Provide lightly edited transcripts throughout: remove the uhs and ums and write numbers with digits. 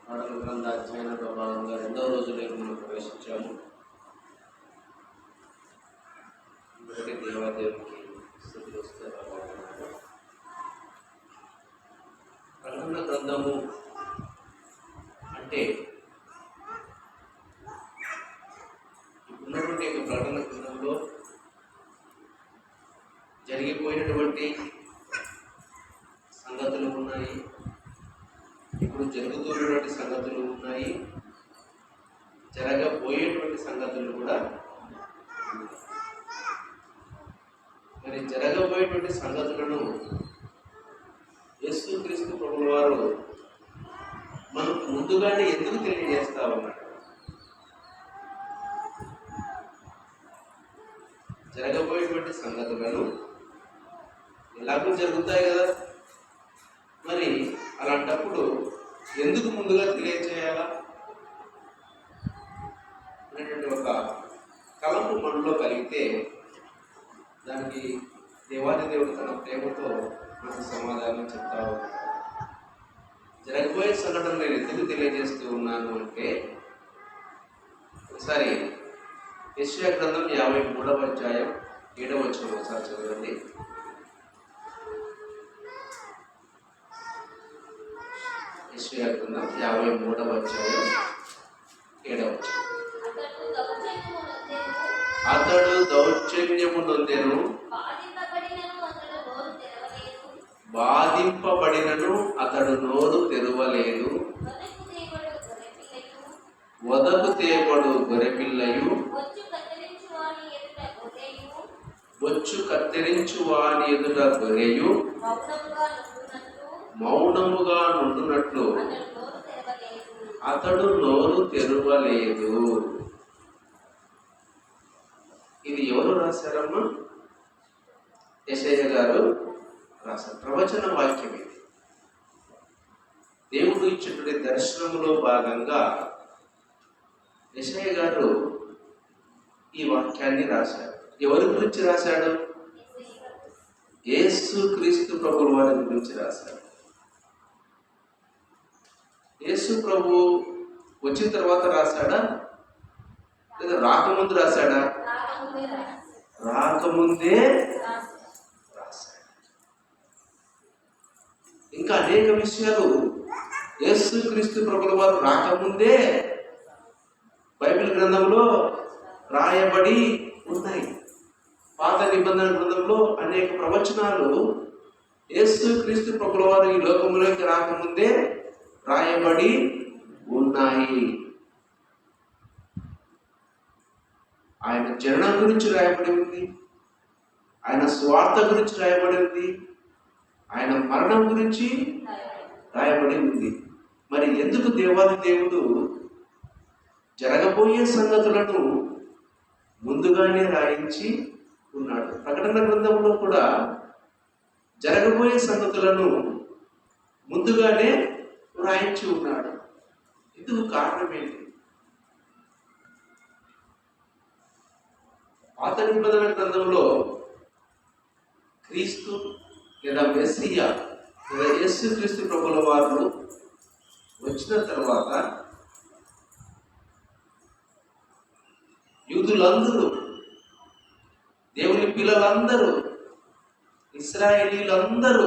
పాటల గ్రంథ అధ్యయనంలో భాగంగా రెండవ రోజులోకి మనం ప్రవేశించాము. ఇప్పటికే దేవాదేవునికి స్థుతులు వస్తే ప్రకటన గ్రంథము అంటే ఉన్నటువంటి ప్రకటన గ్రంథంలో జరిగిపోయినటువంటి సంగతులు ఉన్నాయి, ఇప్పుడు జరుగుతున్నటువంటి సంగతులు ఉన్నాయి, జరగబోయేటువంటి సంగతులు కూడా ఉన్నాయి. మరి జరగబోయేటువంటి సంగతులను యేసుక్రీస్తు ప్రభువు వారు మనకు ముందుగానే ఎందుకు తెలియజేస్తా ఉన్నాడు? జరగబోయేటువంటి సంగతులను ఎలాగో జరుగుతాయి కదా, మరి అలాంటప్పుడు ఎందుకు ముందుగా తెలియచేయాలా అనేటువంటి ఒక తలంపు మనలో కలిగితే దానికి దేవాది దేవుడు తన ప్రేమతో మనకు సమాధానం చెప్తా ఉన్నాడు. జరగబోయే సంఘటన నేను ఎందుకు తెలియజేస్తూ ఉన్నాను అంటే, ఒకసారి యెషయా గ్రంథం 53వ అధ్యాయం 7వ వచనం ఒకసారి చదవండి. యెషయా గ్రంథం 53వ అధ్యాయం 7వ వచనం. అతడు దౌర్జన్యము నొందెను, బాధింపబడినను అతడు నోరు తెరవలేదు, వదకు తేబడు గొర్రెపిల్లయు, బొచ్చు కత్తిరించు వాని ఎదుట గొర్రెయు మౌనముగా నుండునట్లు అతడు నోరు తెరవలేదు. ఇది ఎవరు రాశారమ్మా? యెషయా గారు రాశారు. ప్రవచన వాక్యం ఇది. దేవుడు ఇచ్చినటువంటి దర్శనములో భాగంగా యెషయా గారు ఈ వాక్యాన్ని రాశారు. ఎవరి గురించి రాశాడు? యేసుక్రీస్తు ప్రభువు వారి గురించి రాశాడు. యేసు ప్రభు వచ్చిన తర్వాత రాశాడా లేదా రాకముందు రాశాడా? రాకముందే రాశాడు. ఇంకా అనేక విషయాలు యేసుక్రీస్తు ప్రభుల వారు రాకముందే బైబిల్ గ్రంథంలో రాయబడి ఉన్నాయి. పాత నిబంధన గ్రంథంలో అనేక ప్రవచనాలు యేసుక్రీస్తు ప్రభుల వారు ఈ లోకంలోకి రాకముందే రాయబడి ఉన్నాయి. ఆయన జననం గురించి రాయబడి ఉంది, ఆయన స్వార్థ గురించి రాయబడి ఉంది, ఆయన మరణం గురించి రాయబడి ఉంది. మరి ఎందుకు దేవాది దేవుడు జరగబోయే సంగతులను ముందుగానే రాయించి ఉన్నాడు? ప్రకటన గ్రంథంలో కూడా జరగబోయే సంగతులను ముందుగానే రాయించి ఉన్నాడు. ఇందుకు కారణం ఏంటి? పాత నిబంధన గ్రంథంలో క్రీస్తు లేదా మెస్సియా లేదా యేసుక్రీస్తు ప్రభుల వారు వచ్చిన తర్వాత యూదులందరూ, దేవుని పిల్లలందరూ, ఇశ్రాయేలీలందరూ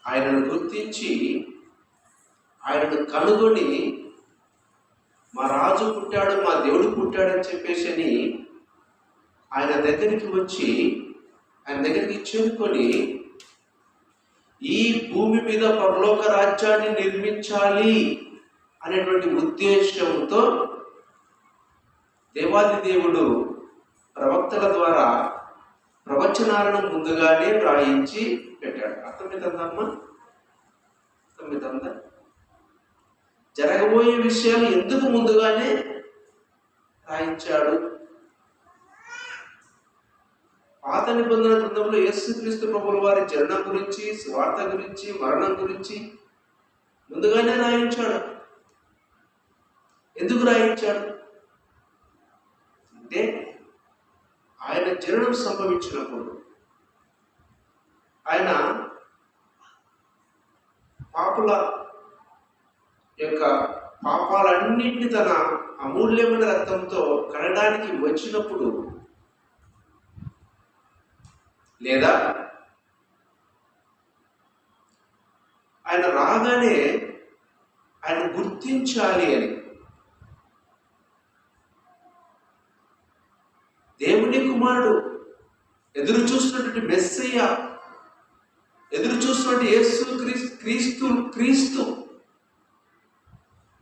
ఆయనను గుర్తించి ఆయనను కనుగొని మా రాజు పుట్టాడు, మా దేవుడు పుట్టాడు అని చెప్పేసి ఆయన దగ్గరికి వచ్చి ఆయన దగ్గరికి చేరుకొని ఈ భూమి మీద పరలోక రాజ్యాన్ని నిర్మించాలి అనేటువంటి ఉద్దేశంతో దేవాది దేవుడు ప్రవక్తల ద్వారా ప్రవచనాలను ముందుగానే వ్రాయించి పెట్టాడు. అర్థమవుతుందమ్మా? అర్థమవుతుందా? జరగబోయే విషయాలు ఎందుకు ముందుగానే రాయించాడు? పాత నిబంధన గ్రంథంలో యేసుక్రీస్తు ప్రభుల వారి జననం గురించి, స్వార్థ గురించి, మరణం గురించి ముందుగానే రాయించాడు. ఎందుకు రాయించాడు అంటే, ఆయన జననం సంభవించినప్పుడు ఆయన పాపుల యొక్క పాపాలన్నింటినీ తన అమూల్యమైన రక్తంతో కడడానికి వచ్చినప్పుడు, లేదా ఆయన రాగానే ఆయన గుర్తించాలి అని, దేవుని కుమారుడు, ఎదురు చూస్తున్నటువంటి మెస్సయ్య, ఎదురు చూస్తున్నటువంటి యేసు క్రీస్తు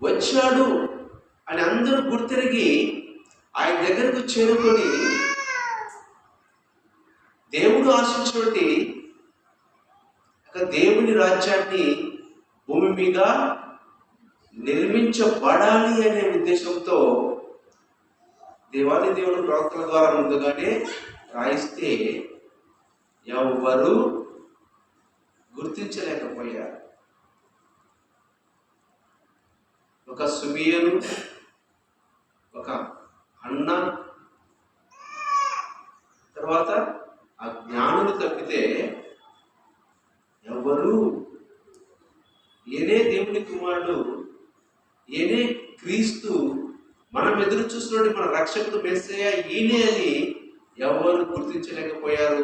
వచ్చాడు అని అందరూ గుర్తిరిగి ఆయన దగ్గరకు చేరుకొని దేవుడు ఆశించినటువంటి దేవుని రాజ్యాన్ని భూమి మీద నిర్మించబడాలి అనే ఉద్దేశంతో దేవాది దేవుడు ప్రవక్తల ద్వారా ముందుగానే రాయిస్తే ఎవరు గుర్తించలేకపోయారు. ఒక సుమియను, ఒక అన్న, తర్వాత ఆ జ్ఞానులు తప్పితే ఎవరు ఏనే దేవుని కుమారుడు, ఏనే క్రీస్తు, మనం ఎదురు చూస్తున్నట్టు మన రక్షకుడు మెస్సయ్య ఈయనే అని ఎవరు గుర్తించలేకపోయారు.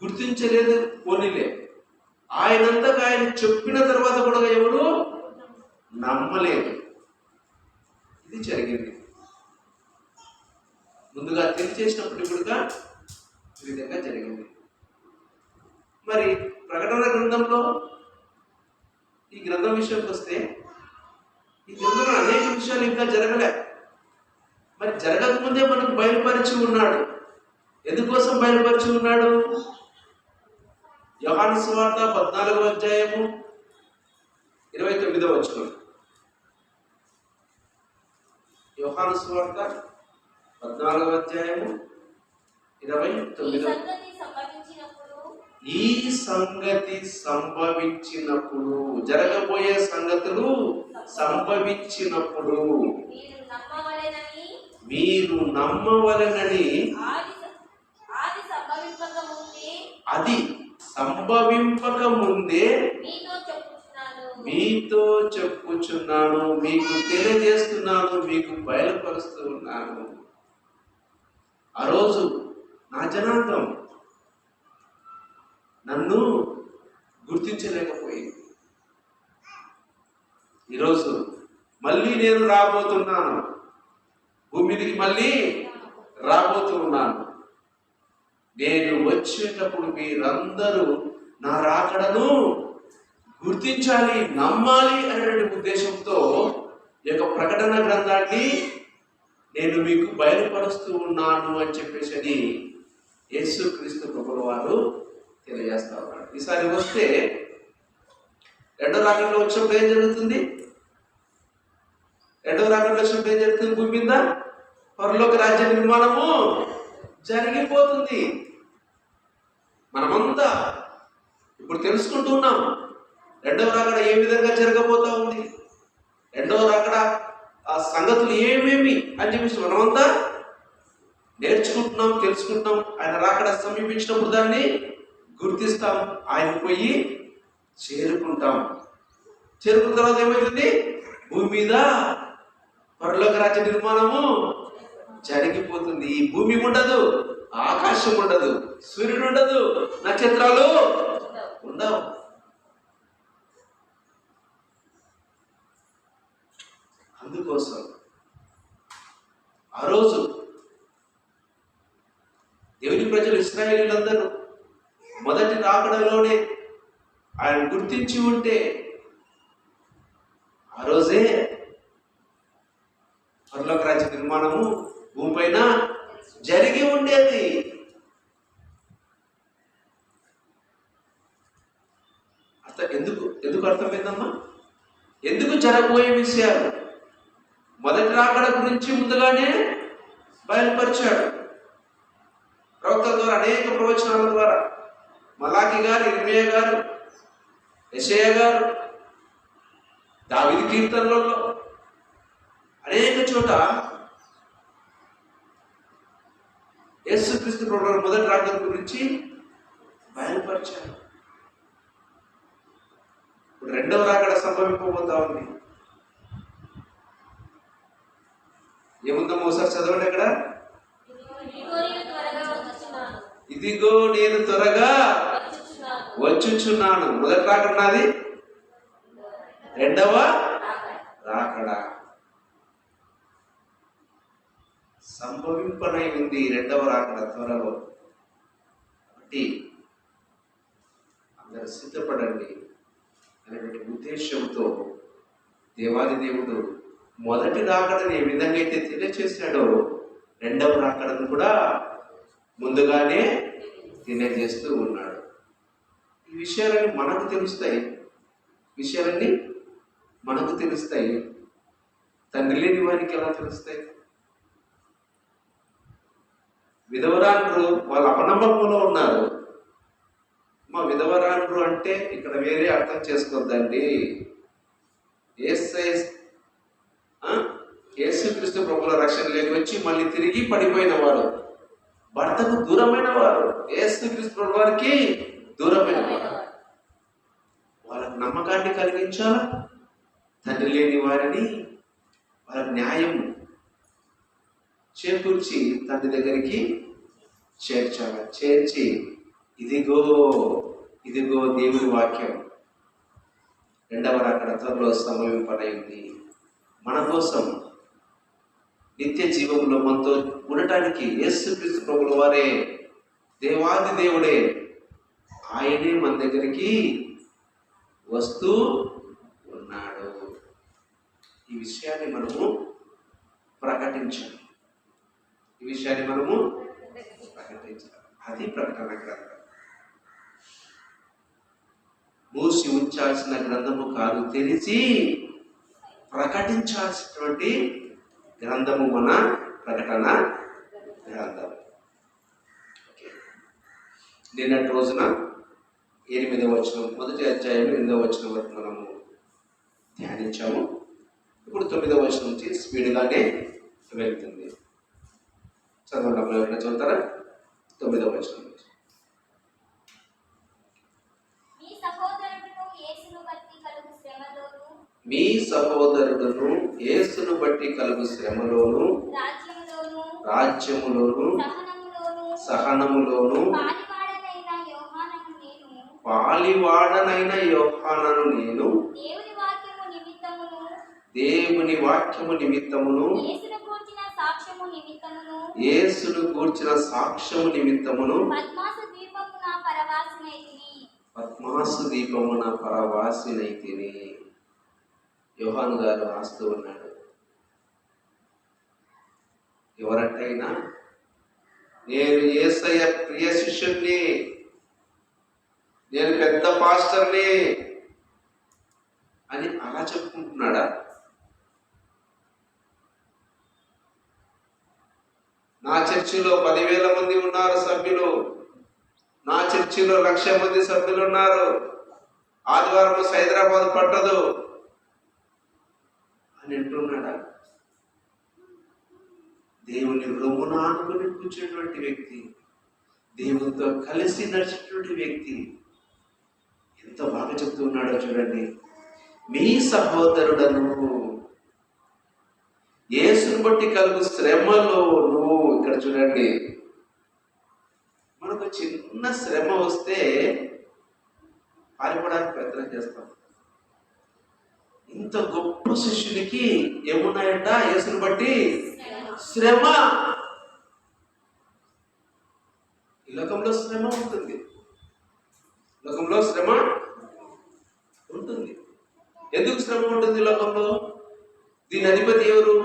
గుర్తించలేదు పోనీలే, ఆయనంతగా ఆయన చెప్పిన తర్వాత కూడా ఎవరు నమ్మలేదు. ఇది జరిగింది. ముందుగా తెలియచేసినప్పటికీ కూడా ఈ విధంగా జరిగింది. మరి ప్రకటన గ్రంథంలో ఈ గ్రంథం విషయానికి వస్తే, ఈ గ్రంథంలో అనేక విషయాలు ఇంకా జరగలే. మరి జరగకముందే మనకు బయలుపరిచి ఉన్నాడు. ఎందుకోసం బయలుపరిచి ఉన్నాడు? యోహాను సువార్త 14వ అధ్యాయము 29వ వచనం. యోహాను సువార్త 14వ అధ్యాయము 29. ఈ సంగతి సంభవించినప్పుడు, జరగబోయే సంగతులు సంభవించినప్పుడు మీరు నమ్మవలెనని, అది సంభవింపక ముందే మీతో చెప్పుచున్నాను, మీకు తెలియజేస్తున్నాను, మీకు బయలుపరుస్తూ ఉన్నాను. ఆ రోజు నా జనాంగం నన్ను గుర్తించలేకపోయింది. ఈరోజు మళ్ళీ నేను రాబోతున్నాను, భూమి మీదకి మళ్ళీ రాబోతున్నాను. నేను వచ్చేటప్పుడు మీరందరూ నా రాకడను గుర్తించాలి, నమ్మాలి అనేటువంటి ఉద్దేశంతో ఈ యొక్క ప్రకటన గ్రంథాన్ని నేను మీకు బయలుపరుస్తూ ఉన్నాను అని చెప్పేసి యేసుక్రీస్తు ప్రభుల వారు తెలియజేస్తా ఉన్నాడు. ఈసారి వస్తే రెండో రాకడలో వచ్చినప్పుడు ఏం జరుగుతుంది? రెండవ రాకడలో వచ్చినప్పుడు ఏం జరుగుతుంది? భూమి మీద పరలోక రాజ్య నిర్మాణము జరిగిపోతుంది. మనమంతా ఇప్పుడు తెలుసుకుంటూ ఉన్నాం రెండవ రాకడ ఏ విధంగా జరగబోతా ఉంది, రెండవ రాకడ ఆ సంగతులు ఏమేమి అని చెప్పేసి మనమంతా నేర్చుకుంటున్నాం, తెలుసుకుంటున్నాం. ఆయన రాకడ సమీపించినప్పుడు దాన్ని గుర్తిస్తాం, ఆయన పోయి చేరుకుంటాం. చేరుకున్న తర్వాత ఏమవుతుంది? భూమి మీద పరలోక రాజ్య నిర్మాణము జరిగిపోతుంది. ఈ భూమి ఉండదు, ఆకాశం ఉండదు, సూర్యుడు ఉండదు, నక్షత్రాలు ఉండవు. అందుకోసం ఆ రోజు దేవుని ప్రజలు, ఇశ్రాయేలీయులందరూ మొదటి రాకడలోనే ఆయన గుర్తించి ఉంటే ఆ రోజే పరలోక రాజ్య నిర్మాణము భూమిపైన జరిగి ఉండేది. ఎందుకు అర్థమైందమ్మా? ఎందుకు జరగబోయే విషయాలు మొదటి రాకడ గురించి ముందుగానే బయలుపరిచాడు. ప్రవక్తల ద్వారా, అనేక ప్రవచనాల ద్వారా, మలాకి గారు, ఇర్మియా గారు, యెషయా గారు, దావీదు కీర్తనలలో అనేక చోట యేసుక్రీస్తు ప్రభువు మొదటి రాకడ గురించి బయలుపరిచారు. ఇప్పుడు రెండవ రాకడ సంభవింపబోతా ఉంది. ఏముందమ్మా ఒకసారి చదవండి అక్కడ. ఇదిగో నేను త్వరగా వచ్చుచున్నాను. మొదటి రాకడ నాది, రెండవ రాకడ సంభవింపనై ఉంది. రెండవ రాకడ త్వరలో. కాబట్టి అందరూ సిద్ధపడండి అనేటువంటి ఉద్దేశంతో దేవాది దేవుడు మొదటి రాకడని ఏ విధంగా అయితే తెలియజేశాడో రెండవ రాకడను కూడా ముందుగానే తెలియజేస్తూ ఉన్నాడు. ఈ విషయాలన్నీ మనకు తెలుస్తాయి. తండ్రి లేని వారికి ఎలా తెలుస్తాయి? విధవరాండ్రు వాళ్ళ అపనమ్మకంలో ఉన్నారు. మా విధవరాండ్రు అంటే ఇక్కడ వేరే అర్థం చేసుకోవద్దండి. యేసుక్రీస్తు ప్రభువుల రక్షణ లేక వచ్చి మళ్ళీ తిరిగి పడిపోయిన వారు, భర్తకు దూరమైన వారు, యేసుక్రీస్తు ప్రభు వారికి దూరమైన వారు. వాళ్ళకు నమ్మకాన్ని కలిగించాలా? తండ్రి లేని వారిని వాళ్ళ న్యాయం చేకూర్చి తండ్రి దగ్గరికి చేర్చాలి. చేర్చి ఇదిగో దేవుని వాక్యం రెండవ రాకడ త్వరలో సమీపనైంది. మన కోసం నిత్య జీవంలో మనతో ఉండటానికి యేసుక్రీస్తు ప్రభుల వారే, దేవాది దేవుడే, ఆయనే మన దగ్గరికి వస్తూ ఉన్నాడు. ఈ విషయాన్ని మనము ప్రకటించాలి. అది ప్రకటన గ్రంథం. మూసి ఉంచాల్సిన గ్రంథము కాదు, తెలిసి ప్రకటించాల్సినటువంటి గ్రంథము మన ప్రకటన గ్రంథం. నిన్నటి రోజున 8వ వచనం, మొదటి అధ్యాయం 8వ వచనం వరకు మనము ధ్యానించాము. ఇప్పుడు 9వ వచనం నుంచి స్పీడ్గానే వెళ్తుంది. చదవండి అప్పుడు ఎవరైనా చదువుతారా? 9వ వచనం నుంచి. మీ సహోదరుడును యేసును బట్టి కలుగు శ్రమలోను, రాజ్యములోను, సహనములోను పాలివాడనైన యోహానను నేను దేవుని వాక్యము నిమిత్తమును యేసును గూర్చిన సాక్ష్యము నిమిత్తమును పద్మాసు దీపమున పరవాసినైతిని. యోహాను గారు రాస్తూ ఉన్నాడు. ఎవరంటైనా నేను యేసయ్య ప్రియ శిష్యుణ్ణి, నేను పెద్ద పాస్టర్ని అని అలా చెప్పుకుంటున్నాడా? నా చర్చిలో 10,000 మంది ఉన్నారు సభ్యులు, నా చర్చిలో 1,00,000 మంది సభ్యులు ఉన్నారు, ఆదివారం హైదరాబాద్ పట్టదు అని అంటున్నాడా? దేవుని రొమ్మున ఆనుకుని కూర్చున్నటువంటి వ్యక్తి, దేవునితో కలిసి నడిచినటువంటి వ్యక్తి ఎంత బాగా చెప్తూ ఉన్నాడో చూడండి. మీ సహోదరుడను యేసును బట్టి కలుగు శ్రమలోను. ఇక్కడ చూడండి, మనకు చిన్న శ్రమ వస్తే పారిపోవడానికి ప్రయత్నం చేస్తాం. ఇంత గొప్ప శిష్యునికి ఏమున్నాయంట? యేసును బట్టి శ్రమ. ఈ లోకంలో శ్రమ ఉంటుంది, ఎందుకు శ్రమ ఉంటుంది లోకంలో? దీని అధిపతి ఎవరు?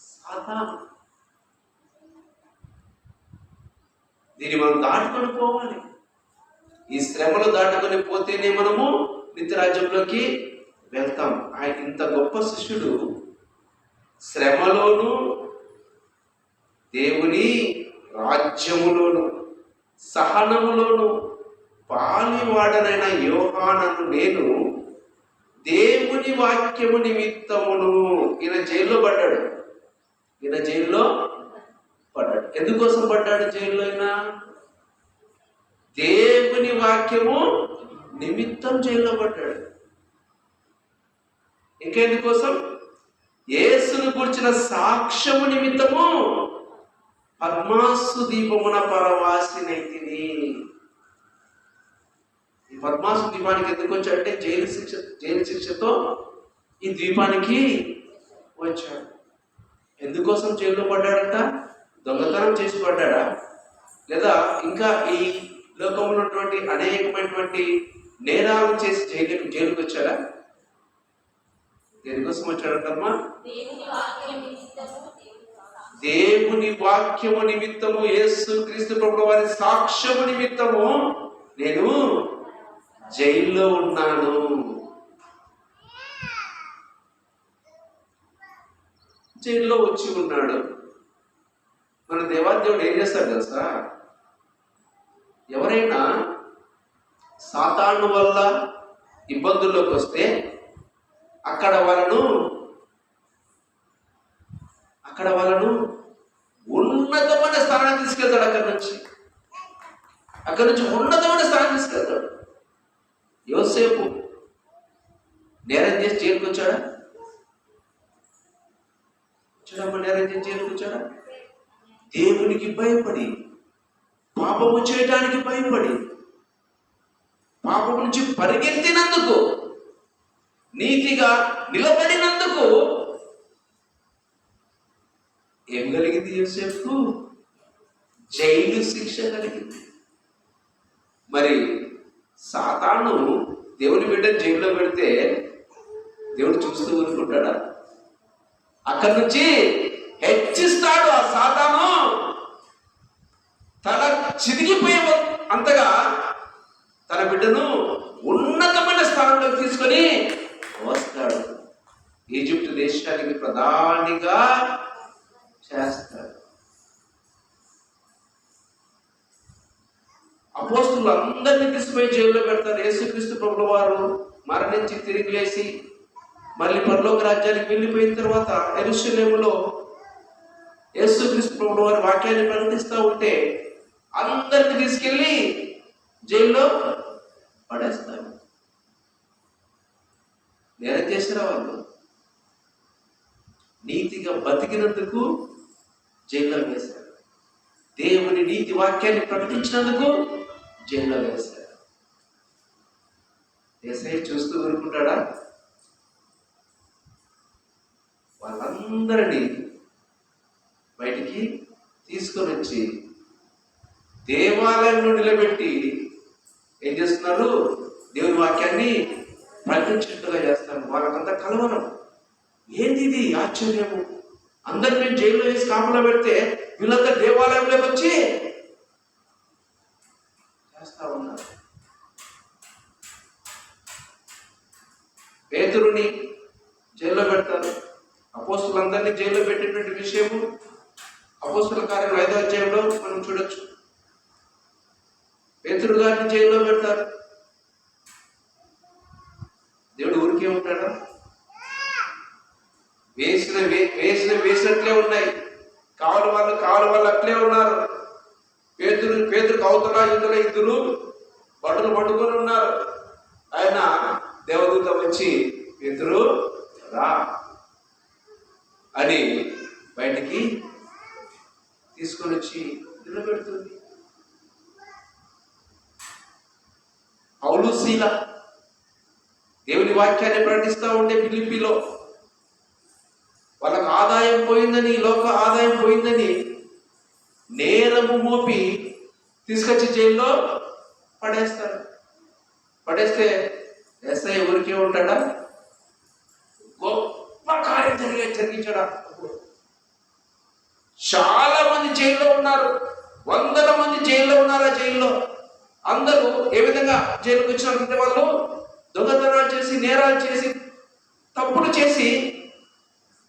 సాతాను. దీన్ని మనం దాటుకొని పోవాలి. ఈ శ్రమలు దాటుకొని పోతేనే మనము నిత్యరాజ్యంలోకి వెళ్తాం. ఆయన ఇంత గొప్ప శిష్యుడు శ్రమలోను, దేవుని రాజ్యములోను, సహనములోను పాలివాడనైన యోహానను నేను దేవుని వాక్యము నిమిత్తమును. ఈయన జైల్లో పడ్డాడు. ఎందుకోసం పడ్డాడు జైల్లో? అయినా దేవుని వాక్యము నిమిత్తం జైల్లో పడ్డాడు. ఇంకెందుకోసం? యేసును గురించిన సాక్ష్యము నిమిత్తము పద్మాసు దీపమున పరవాసినైతిని. ఈ పద్మాసు దీపానికి ఎందుకు వచ్చాడంటే జైలు శిక్షతో ఈ ద్వీపానికి వచ్చాడు. ఎందుకోసం జైల్లో పడ్డాడంట? దొంగతనం చేసి పడ్డాడా, లేదా ఇంకా ఈ లోకంలో ఉన్నటువంటి అనేకమైనటువంటి నేరాలు చేసి జైలుకి వచ్చాడా? దేనికోసం వచ్చాడంటమ్మా? దేవుని వాక్యము నిమిత్తము, యేసు క్రీస్తు ప్రభువు వారి సాక్ష్యము నిమిత్తము నేను జైల్లో ఉన్నాను. జైల్లో వచ్చి ఉన్నాడు. మన దేవాదేవుడు ఏం చేస్తాడు తెలుసా? ఎవరైనా సాతాను వల్ల ఇబ్బందుల్లోకి వస్తే అక్కడ వాళ్ళను ఉన్నతమైన స్థానాన్ని తీసుకెళ్తాడు. అక్కడి నుంచి ఉన్నతమైన స్థానాన్ని తీసుకెళ్తాడు. యోసేపు నేరం చేసి జైలుకి వచ్చాడా? నేరం చేసి జైలుకి వచ్చాడా? దేవునికి భయపడి, పాపము చేయడానికి భయపడి, పాపం నుంచి పరిగెత్తినందుకు, నీతిగా నిలబడినందుకు ఏం కలిగింది? యోసేపు జైలు శిక్ష కలిగింది. మరి సాతాను దేవుని బిడ్డను జైల్లో పెడితే దేవుడు చూస్తూ ఊరుకుంటాడా? అక్కడి నుంచి హెచ్చిస్తాడు. ఆ సాతాను తన చిరిగిపోయే అంతగా తన బిడ్డను ఉన్నతమైన స్థానంలోకి తీసుకొని వస్తాడు. ఈజిప్ట్ దేశానికి ప్రధానిగా చేస్తాడు. అపోస్తులు అందరినీ తీసుకుపోయి జైల్లో పెడతారు. యేసుక్రీస్తు ప్రభువు వారు మరణించి తిరిగి లేచి మళ్ళీ పరలోక రాజ్యానికి వెళ్ళిపోయిన తర్వాత యెరూషలేములో యేసుక్రీస్తు ప్రభువు వారి వాక్యాన్ని ప్రకటిస్తూ ఉంటే అందరిని తీసుకెళ్ళి జైల్లో పడేస్తారు. నేరం చేసిన వాళ్ళు నీతిగా బతికినందుకు జైల్లో వేశారు. దేవుని నీతి వాక్యాన్ని ప్రకటించినందుకు జైల్లో వేశారు. యేసయ్య చూస్తూ ఊరుకుంటాడా? వాళ్ళందరినీ బయటికి తీసుకొని వచ్చి దేవాలయంలో నిలబెట్టి ఏం చేస్తున్నారు? దేవుని వాక్యాన్ని ప్రకటించినట్టుగా చేస్తారు. వాళ్ళకంతా కలవరం. ఏంది ఇది ఆశ్చర్యము? అందరినీ జైల్లో వేసి కాపలా పెడితే వీళ్ళంతా దేవాలయంలోకి వచ్చి చేస్తా ఉన్నారు. పేతురుని జైల్లో పెడతారు. అపోస్తులందరినీ జైల్లో పెట్టేటువంటి విషయము అపోస్తుల కార్యం 5వ అధ్యాయంలో మనం చూడొచ్చు. పేతురు గారిని జైల్లో పెడతారు. దేవుడు ఊరికే ఉంటాడా? వేసినట్లే ఉన్నాయి. కావలి వాళ్ళు అట్లే ఉన్నారు. పేతురు అవతల ఇతర ఇద్దరు బట్టలు పట్టుకొని ఉన్నారు. ఆయన దేవదూత వచ్చి పేతురు రా అని బయటికి తీసుకొని వచ్చి నిలబెడుతుంది. పౌలు శీల దేవుని వాక్యాన్ని ప్రకటిస్తూ ఉంటే ఫిలిప్పీలో వాళ్ళకు ఆదాయం పోయిందని, లోక ఆదాయం పోయిందని నేరము మోపి తీసుకొచ్చి జైల్లో పడేస్తారు. పడేస్తే ఎస్ఐ ఊరికే ఉంటాడా? గొప్ప కార్యం జరిగించాడా? చాలా మంది జైల్లో ఉన్నారు. 100 మంది జైల్లో ఉన్నారు. ఆ జైల్లో అందరూ ఏ విధంగా జైలుకి వచ్చినారంటే వాళ్ళు దొంగతనాలు చేసి, నేరాలు చేసి, తప్పులు చేసి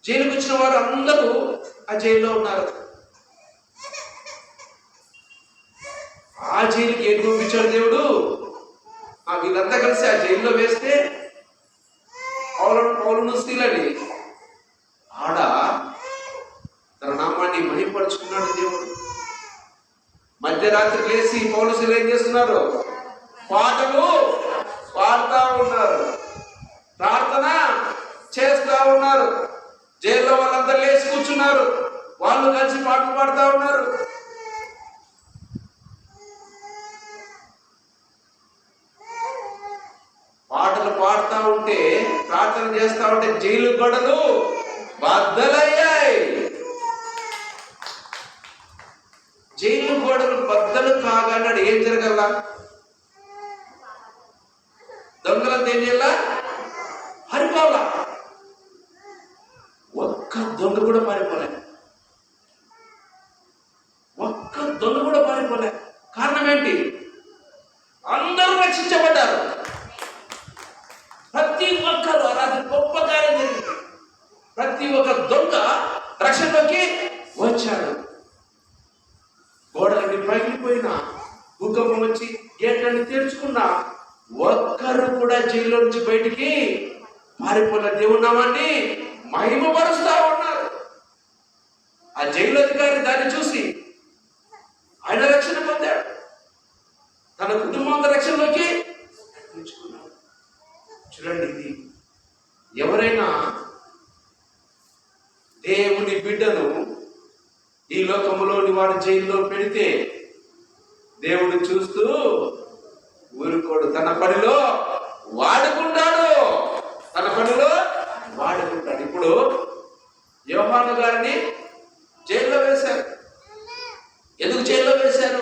జైలుకి వచ్చిన వారు అందరూ ఆ జైల్లో ఉన్నారు. ఆ జైలుకి ఏం పంపించాడు దేవుడు? వీళ్ళంతా కలిసి ఆ జైల్లో వేస్తే పౌలును శీలని ఆడ తన నామాన్ని మహిమపరుచుకున్నాడు దేవుడు. మధ్యరాత్రి లేచి పౌలు శీల ఏం చేస్తున్నారు? పాటలు పాడుతూ ఉన్నారు, ప్రార్థన చేస్తూ ఉన్నారు. ఉన్నారు. వాళ్ళు కలిసి పాటలు పాడుతూ ఉన్నారు. పాటలు పాడుతూ ఉంటే, ప్రార్థన చేస్తూ ఉంటే జైలు గొడవలు బద్దలయ్యాయి. జైలు గోడలు బద్దలు కాగానే ఏం జరగల? దొంగలంతా ఏం చేయాల? పారిపోవాలా. ఒక్క దొంగ కూడా పారిపోలే. ఒక్క దొంగ కూడా పారిపోలే. కారణం ఏంటి? అందరూ రక్షించబడ్డారు. ప్రతి ఒక్కరు అది గొప్ప కార్యం జరిగింది. ప్రతి ఒక్క దొంగ రక్షణలోకి వచ్చాడు. గోడలన్నీ పగిలిపోయినా, భూకంపం వచ్చి గేట్లన్నీ తెరుచుకున్నా ఒక్కరు కూడా జైల్లో నుంచి బయటికి పారిపోయిన దేవుని నామాన్ని మహిమపరుస్తా ఉన్నారు. ఆ జైలు అధికారి దాన్ని చూసి ఆయన రక్షణ పొందాడు. తన కుటుంబం రక్షణలోకి నడిపించుకున్నాడు. చూడండి, ఇది ఎవరైనా దేవుని బిడ్డను ఈ లోకంలోని వాడు జైల్లో పెడితే దేవుడు చూస్తూ ఊరుకోడు. తన పనిలో వాడుకుంటాడు. తన పనిలో వాడుకుంటాడు. ఇప్పుడు యోహాను గారిని జైల్లో వేశారు. ఎందుకు జైల్లో వేశారు?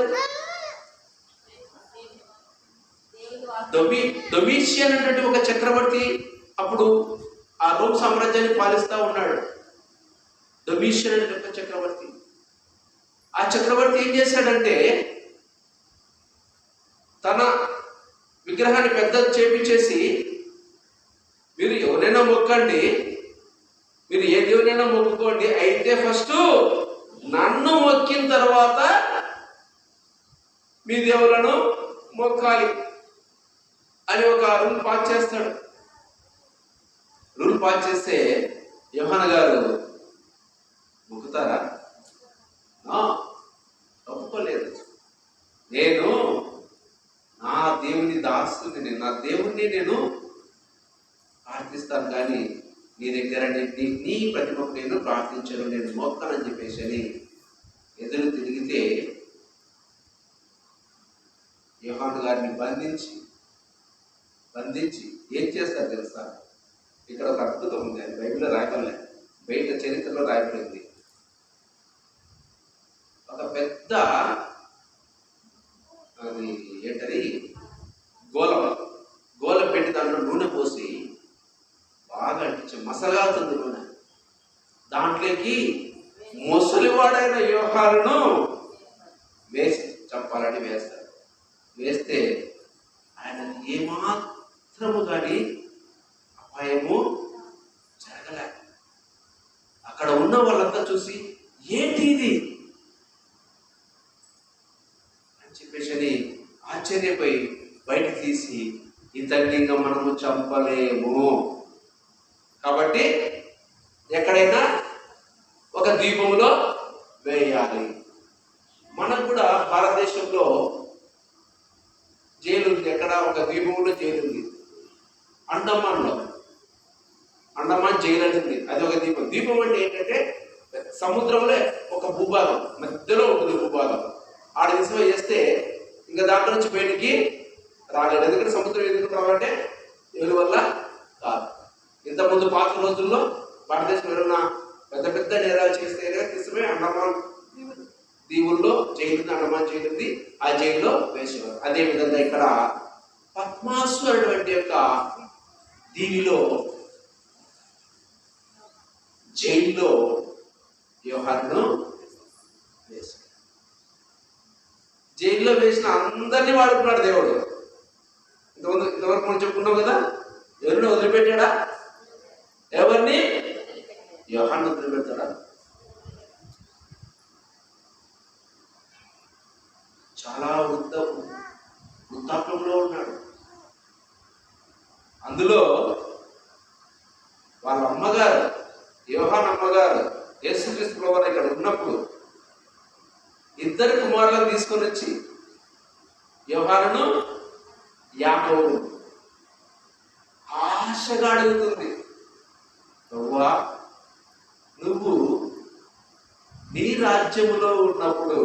డొమిషియన్ అనేటువంటి ఒక చక్రవర్తి అప్పుడు ఆ రోమ్ సామ్రాజ్యాన్ని పాలిస్తా ఉన్నాడు. డొమిషియన్ అనే ఒక చక్రవర్తి. ఆ చక్రవర్తి ఏం చేశాడంటే, తన విగ్రహాన్ని పెద్ద చేపించేసి, మీరు ఎవరైనా మొక్కండి, మీరు ఏ దేవునైనా మొక్కుకోండి, అయితే ఫస్ట్ నన్ను మొక్కిన తర్వాత మీ దేవులను మొక్కాలి అని ఒక రూల్ పాస్ చేస్తాడు. రూల్ పాస్ చేస్తే యోహాను గారు మొక్కుతారా? ఒప్పుకోలేదు. నేను నా దేవుని దాసుని, నా దేవుణ్ణి నేను ప్రార్థిస్తాను, కానీ నీ దగ్గర నీ ప్రతిమకు నేను ప్రార్థించను, నేను మొక్కనని చెప్పేసి అని ఎదురు తిరిగితే యోహాను గారిని బంధించి ఏం చేస్తారు తెలుసా? ఇక్కడ ఒక అద్భుతం ఉంది. అది బైబిల్లో రాయబడలే, బయట చరిత్రలో రాయబడింది. ఒక పెద్ద అది ఏంటది గోల పెట్టి దాంట్లో నూనె పోసి బాగా అంటించి మసలాగుతుంది నూనె. దాంట్లోకి ముసలివాడైన యోహానును వేసి చంపాలని వేస్తాడు. వేస్తే ఆయన ఏమాత్రము కానీ అపాయము జరగలే. అక్కడ ఉన్న వాళ్ళంతా చూసి ఏంటి ఇది అని చెప్పేసి ఆశ్చర్యపోయి బయట తీసి, ఇతన్ని ఇంకా మనము చంపలేము కాబట్టి ఎక్కడైనా ఒక ద్వీపంలో వేయాలి. మనకు కూడా భారతదేశంలో జైలు ఉంది. ఎక్కడ? ఒక ద్వీపంలో జైలు ఉంది. అండమాన్ జైలు అని ఉంది. అది ఒక ద్వీపం. ద్వీపం అంటే ఏంటంటే సముద్రంలో ఒక భూభాగం మధ్యలో ఉంటుంది. భూభాగం ఆడ దిశ చేస్తే ఇంకా దాంట్లో నుంచి బయటికి రాలేదు. ఎందుకంటే సముద్రం ఎందుకు రావాలంటే ఎవరి వల్ల కాదు. ఇంతకుముందు పాత రోజుల్లో భారతదేశం ఏమైనా పెద్ద పెద్ద నేరాలు చేస్తే తీసుకుని అండమాన్ దీవుల్లో జైలు ఉంది. అండమాన్ జైలు ఉంది. ఆ జైల్లో వేసేవారు. అదేవిధంగా ఇక్కడ పద్మాసు అనేటువంటి యొక్క దీనిలో జైల్లో యోహానును వేశాడు. జైల్లో వేసిన అందరినీ వాడుకున్నాడు దేవుడు. ఇంతవరకు మనం చెప్పుకున్నాం కదా. ఎవరిని వదిలిపెట్టాడా? ఎవరిని? యోహాను వదిలిపెడతాడా? చాలా వృద్ధాప్యంలో ఉన్నాడు. అందులో వాళ్ళ అమ్మగారు, యోహాను అమ్మగారు యేసుక్రీస్తు ప్రభువు ఇక్కడ ఉన్నప్పుడు ఇద్దరు కుమారులను తీసుకొని వచ్చి యోహానును యాకోబును ఆశగా అడుగుతుంది, ప్రభువా, నువ్వు రాజ్యములో ఉన్నప్పుడు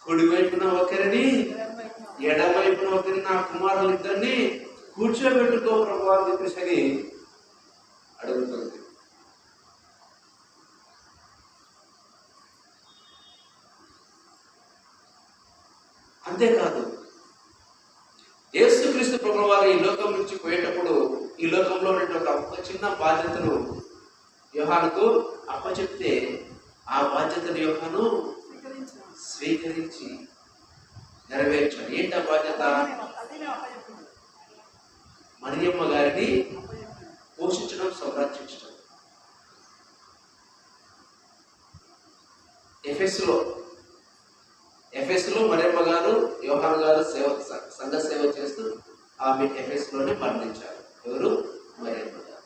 కుడివైపున ఒకరిని ఎడవైపున ఒకరిని నా కుమారులు ఇద్దరిని కూర్చోబెట్టుకో ప్రభు అని చెప్పేసి అడుగుతుంది. అంతేకాదు యేసుక్రీస్తు ప్రభువు వారు ఈ లోకం నుంచి పోయేటప్పుడు ఈ లోకంలో ఉన్నటువంటి ఒక చిన్న బాధ్యతను యోహానుకు అప్పచెప్తే ఆ బాధ్యతను యోహాను స్వీకరించి నెరవేర్చాడు. ఏంటి ఆ బాధ్యత? మరియమ్మ గారిని పోషించడం, సంరక్షించడం. ఎఫెస్లో మరియమ్మ గారు యోహాను గారు సంఘ సేవ చేస్తూ ఆమె ఎఫెస్లోనే మరణించారు. ఎవరు? మరియమ్మ గారు.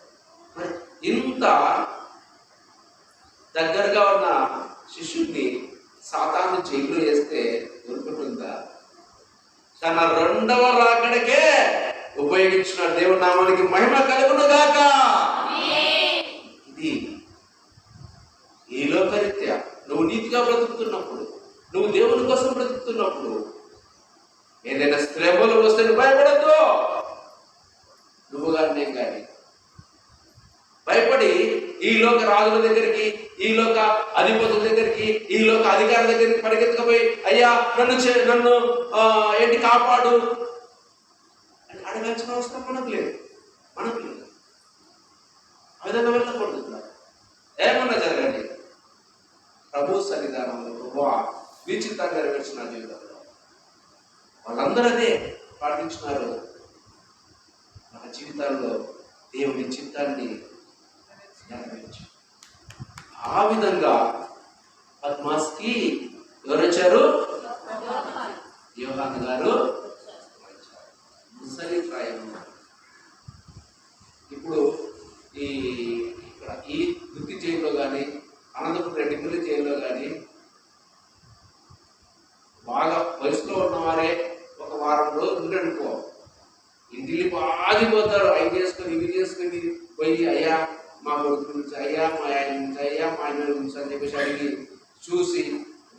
మరి ఇంత దగ్గరగా ఉన్న శిష్యుడిని సాతాను జైలు వేస్తే దొరుకుతుందా? తన రెండవ రాకడకే ఉపయోగించిన దేవుని నామానికి మహిమ కలుగును గాక. ఇది ఈ లోకరీత్యా నువ్వు నీతిగా బ్రతుకుతున్నప్పుడు, నువ్వు దేవుని కోసం బ్రతుకుతున్నప్పుడు ఏదైనా శ్రమలు వస్తే భయపడద్దు. నువ్వు కానీ నేను కానీ భయపడి ఈ లోక రాజుల దగ్గరికి, ఈ లోక అధిపతుల దగ్గరికి, ఈ లోక అధికారుల దగ్గరికి పరిగెత్తకపోయి అయ్యా నన్ను ఏంటి కాపాడు అని అడగాల్సిన అవసరం మనకు లేదు. ఆ విధంగా వెళ్ళకూడదు. ఏమన్నా జరగండి, ప్రభు సన్నిధానంలో ప్రభువా మీ చిత్తాన్ని నెరవేర్చిన జీవితంలో వాళ్ళందరూ అదే పాటించినారు. మన జీవితాల్లో దేవుని చిత్తాన్ని నెరవేర్చు. ఆ విధంగా పద్మాస్కి ఎవరు వచ్చారు? యోహాను గారు ముసలి ప్రాయం. ఇప్పుడు ఈ వృత్తి జైల్లో కానీ, అనంతపురం రెడ్డిపల్లి జైల్లో కానీ బాగా వయసులో ఉన్నవారే ఒక వారం రోజులు ఉండనుకో, ఇంటికి బాగిపోతారు. అవి చేసుకొని ఇవి చేసుకొని పోయి అయ్యా మా కొడుకు గురించి, అయ్యా మా ఆయన గురించి, అయ్యా మా ఆయన గురించి అని చెప్పేసి అడిగి చూసి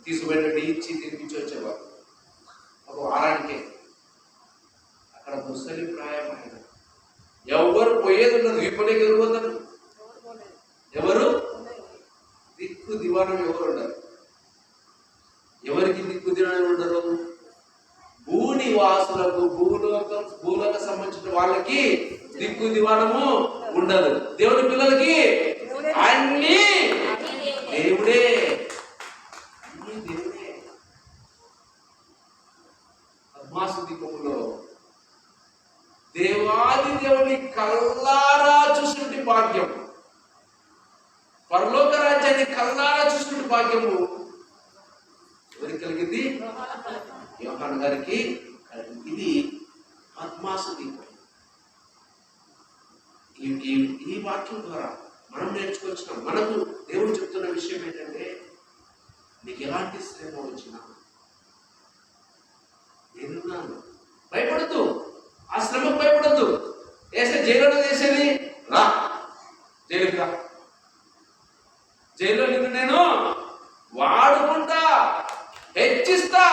తీసుకుపోయినట్టు ఇచ్చి తినిపించి వచ్చేవారు ఒక వారానికే. అక్కడ ముసలి ప్రాయం ఆయన. ఎవరు పోయేది ఉండదు, విప్పనే ఎగిరిపోతారు. ఎవరు దిక్కు దివాణం ఎవరు ఉండరు. ఎవరికి దిక్కు దివాణం ఉండరు? భూనివాసులకు, భూలోక సంబంధించిన వాళ్ళకి దిక్కు దివాణము ఉండదు. దేవుని పిల్లలకి అన్ని దేవుడే. పద్మాసు దీపములో దేవాది దేవుని కల్లారా చూసినటువంటి భాగ్యం, పరలోక రాజ్యాన్ని కల్లారా చూసినటువంటి భాగ్యము ఎవరికి కలిగింది? యోహాను గారికి కలిగింది. ఇది పద్మాసు దీపం. ఈ వాక్యం ద్వారా మనం నేర్చుకొచ్చిన, మనకు దేవుడు చెప్తున్న విషయం ఏంటంటే, నీకు ఎలాంటి శ్రమ వచ్చినా నేనున్నాను, భయపడద్దు. ఆ శ్రమకు భయపడద్దు. వేసే జైల్లో వేసేది రా, జైలుకి రా, జైల్లో నిన్ను నేను వాడుకుంటా, హెచ్చిస్తా.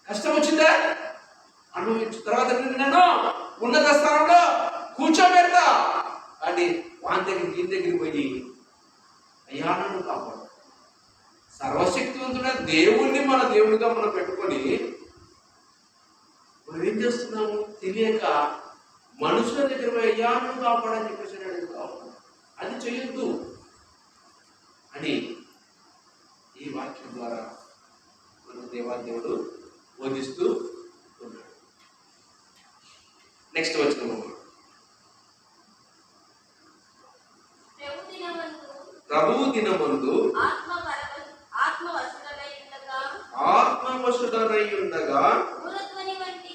కష్టం వచ్చిందా అనుభవించు, తర్వాత నిన్ను నేను ఉన్నత స్థానంలో కూర్చోబెడతా అని వాని దగ్గరికి దీని దగ్గరికి పోయి అయ్యా నన్ను కాపాడు. సర్వశక్తివంతుడైన దేవుణ్ణి మన దేవుడిగా మనం పెట్టుకొని మనం ఏం చేస్తున్నాము తెలియక మనుషుల దగ్గర పోయి అయ్యా నన్ను కాపాడని చెప్పేసి అది చేయొద్దు అని ఈ వాక్యం ద్వారా మన దేవాదేవుడు బోధిస్తూ ఉన్నాడు. నెక్స్ట్ వచ్చిన ప్రభువు దినమందు ఆత్మవశుడనై ఉండగా ఊరధ్వని వంటి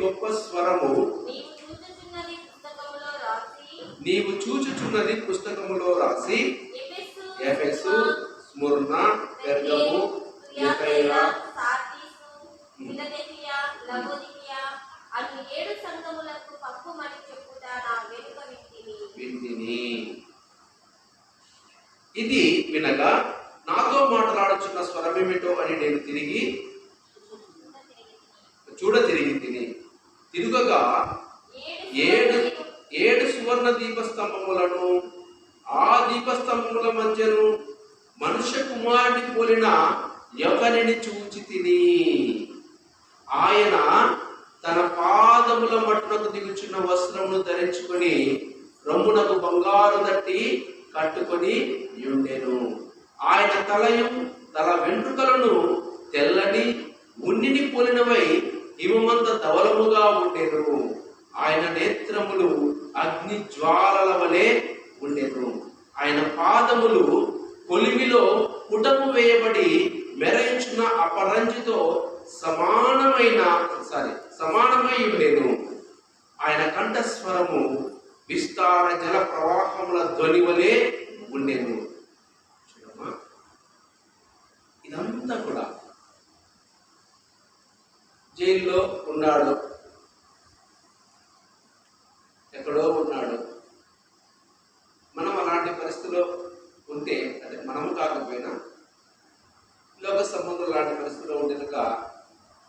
గొప్ప స్వరము నీవు చూచుచున్నది పుస్తకములో రాసి ఎఫెసు, స్ముర్నా, పెర్గము, థియతైరా, వింటిని. ఇది వినగా నాతో మాట్లాడుచున్న స్వరమేమిటో అని నేను తిరిగి తిని తిరుగగా ఏడు సువర్ణ దీపస్తంభములను, ఆ దీపస్తంభముల మధ్యను మనుష్య కుమారుని పోలిన ఎవరిని చూచి తిని. ఆయన తన పాదముల మట్టునకు దిగుచున్న వస్త్రమును ధరించుకొని రొమ్మునకు బంగారు దట్టి కట్టుకొని ఉండెను. ఆయన తల వెంట్రుకలను తెల్లని ఉన్నిని పోలినవై హిమమంత ధవలముగా ఉండెను. ఆయన నేత్రములు అగ్ని జ్వాలల వలె ఉండెను. ఆయన పాదములు కొలిమిలో పుటము వేయబడి మెరయించున్న అపరంజితో సమానమై ఉండెను. ఆయన కంఠస్వరము విస్తార జల ప్రవాహముల ధ్వని వలె ఉండెను. చూడమ్మా, ఇదంతా కూడా జైల్లో ఉన్నాడు, ఎక్కడో ఉన్నాడు. మనం అలాంటి పరిస్థితిలో ఉంటే, అంటే మనము కాకపోయినా లోక సంబంధం లాంటి పరిస్థితిలో ఉంటే కనుక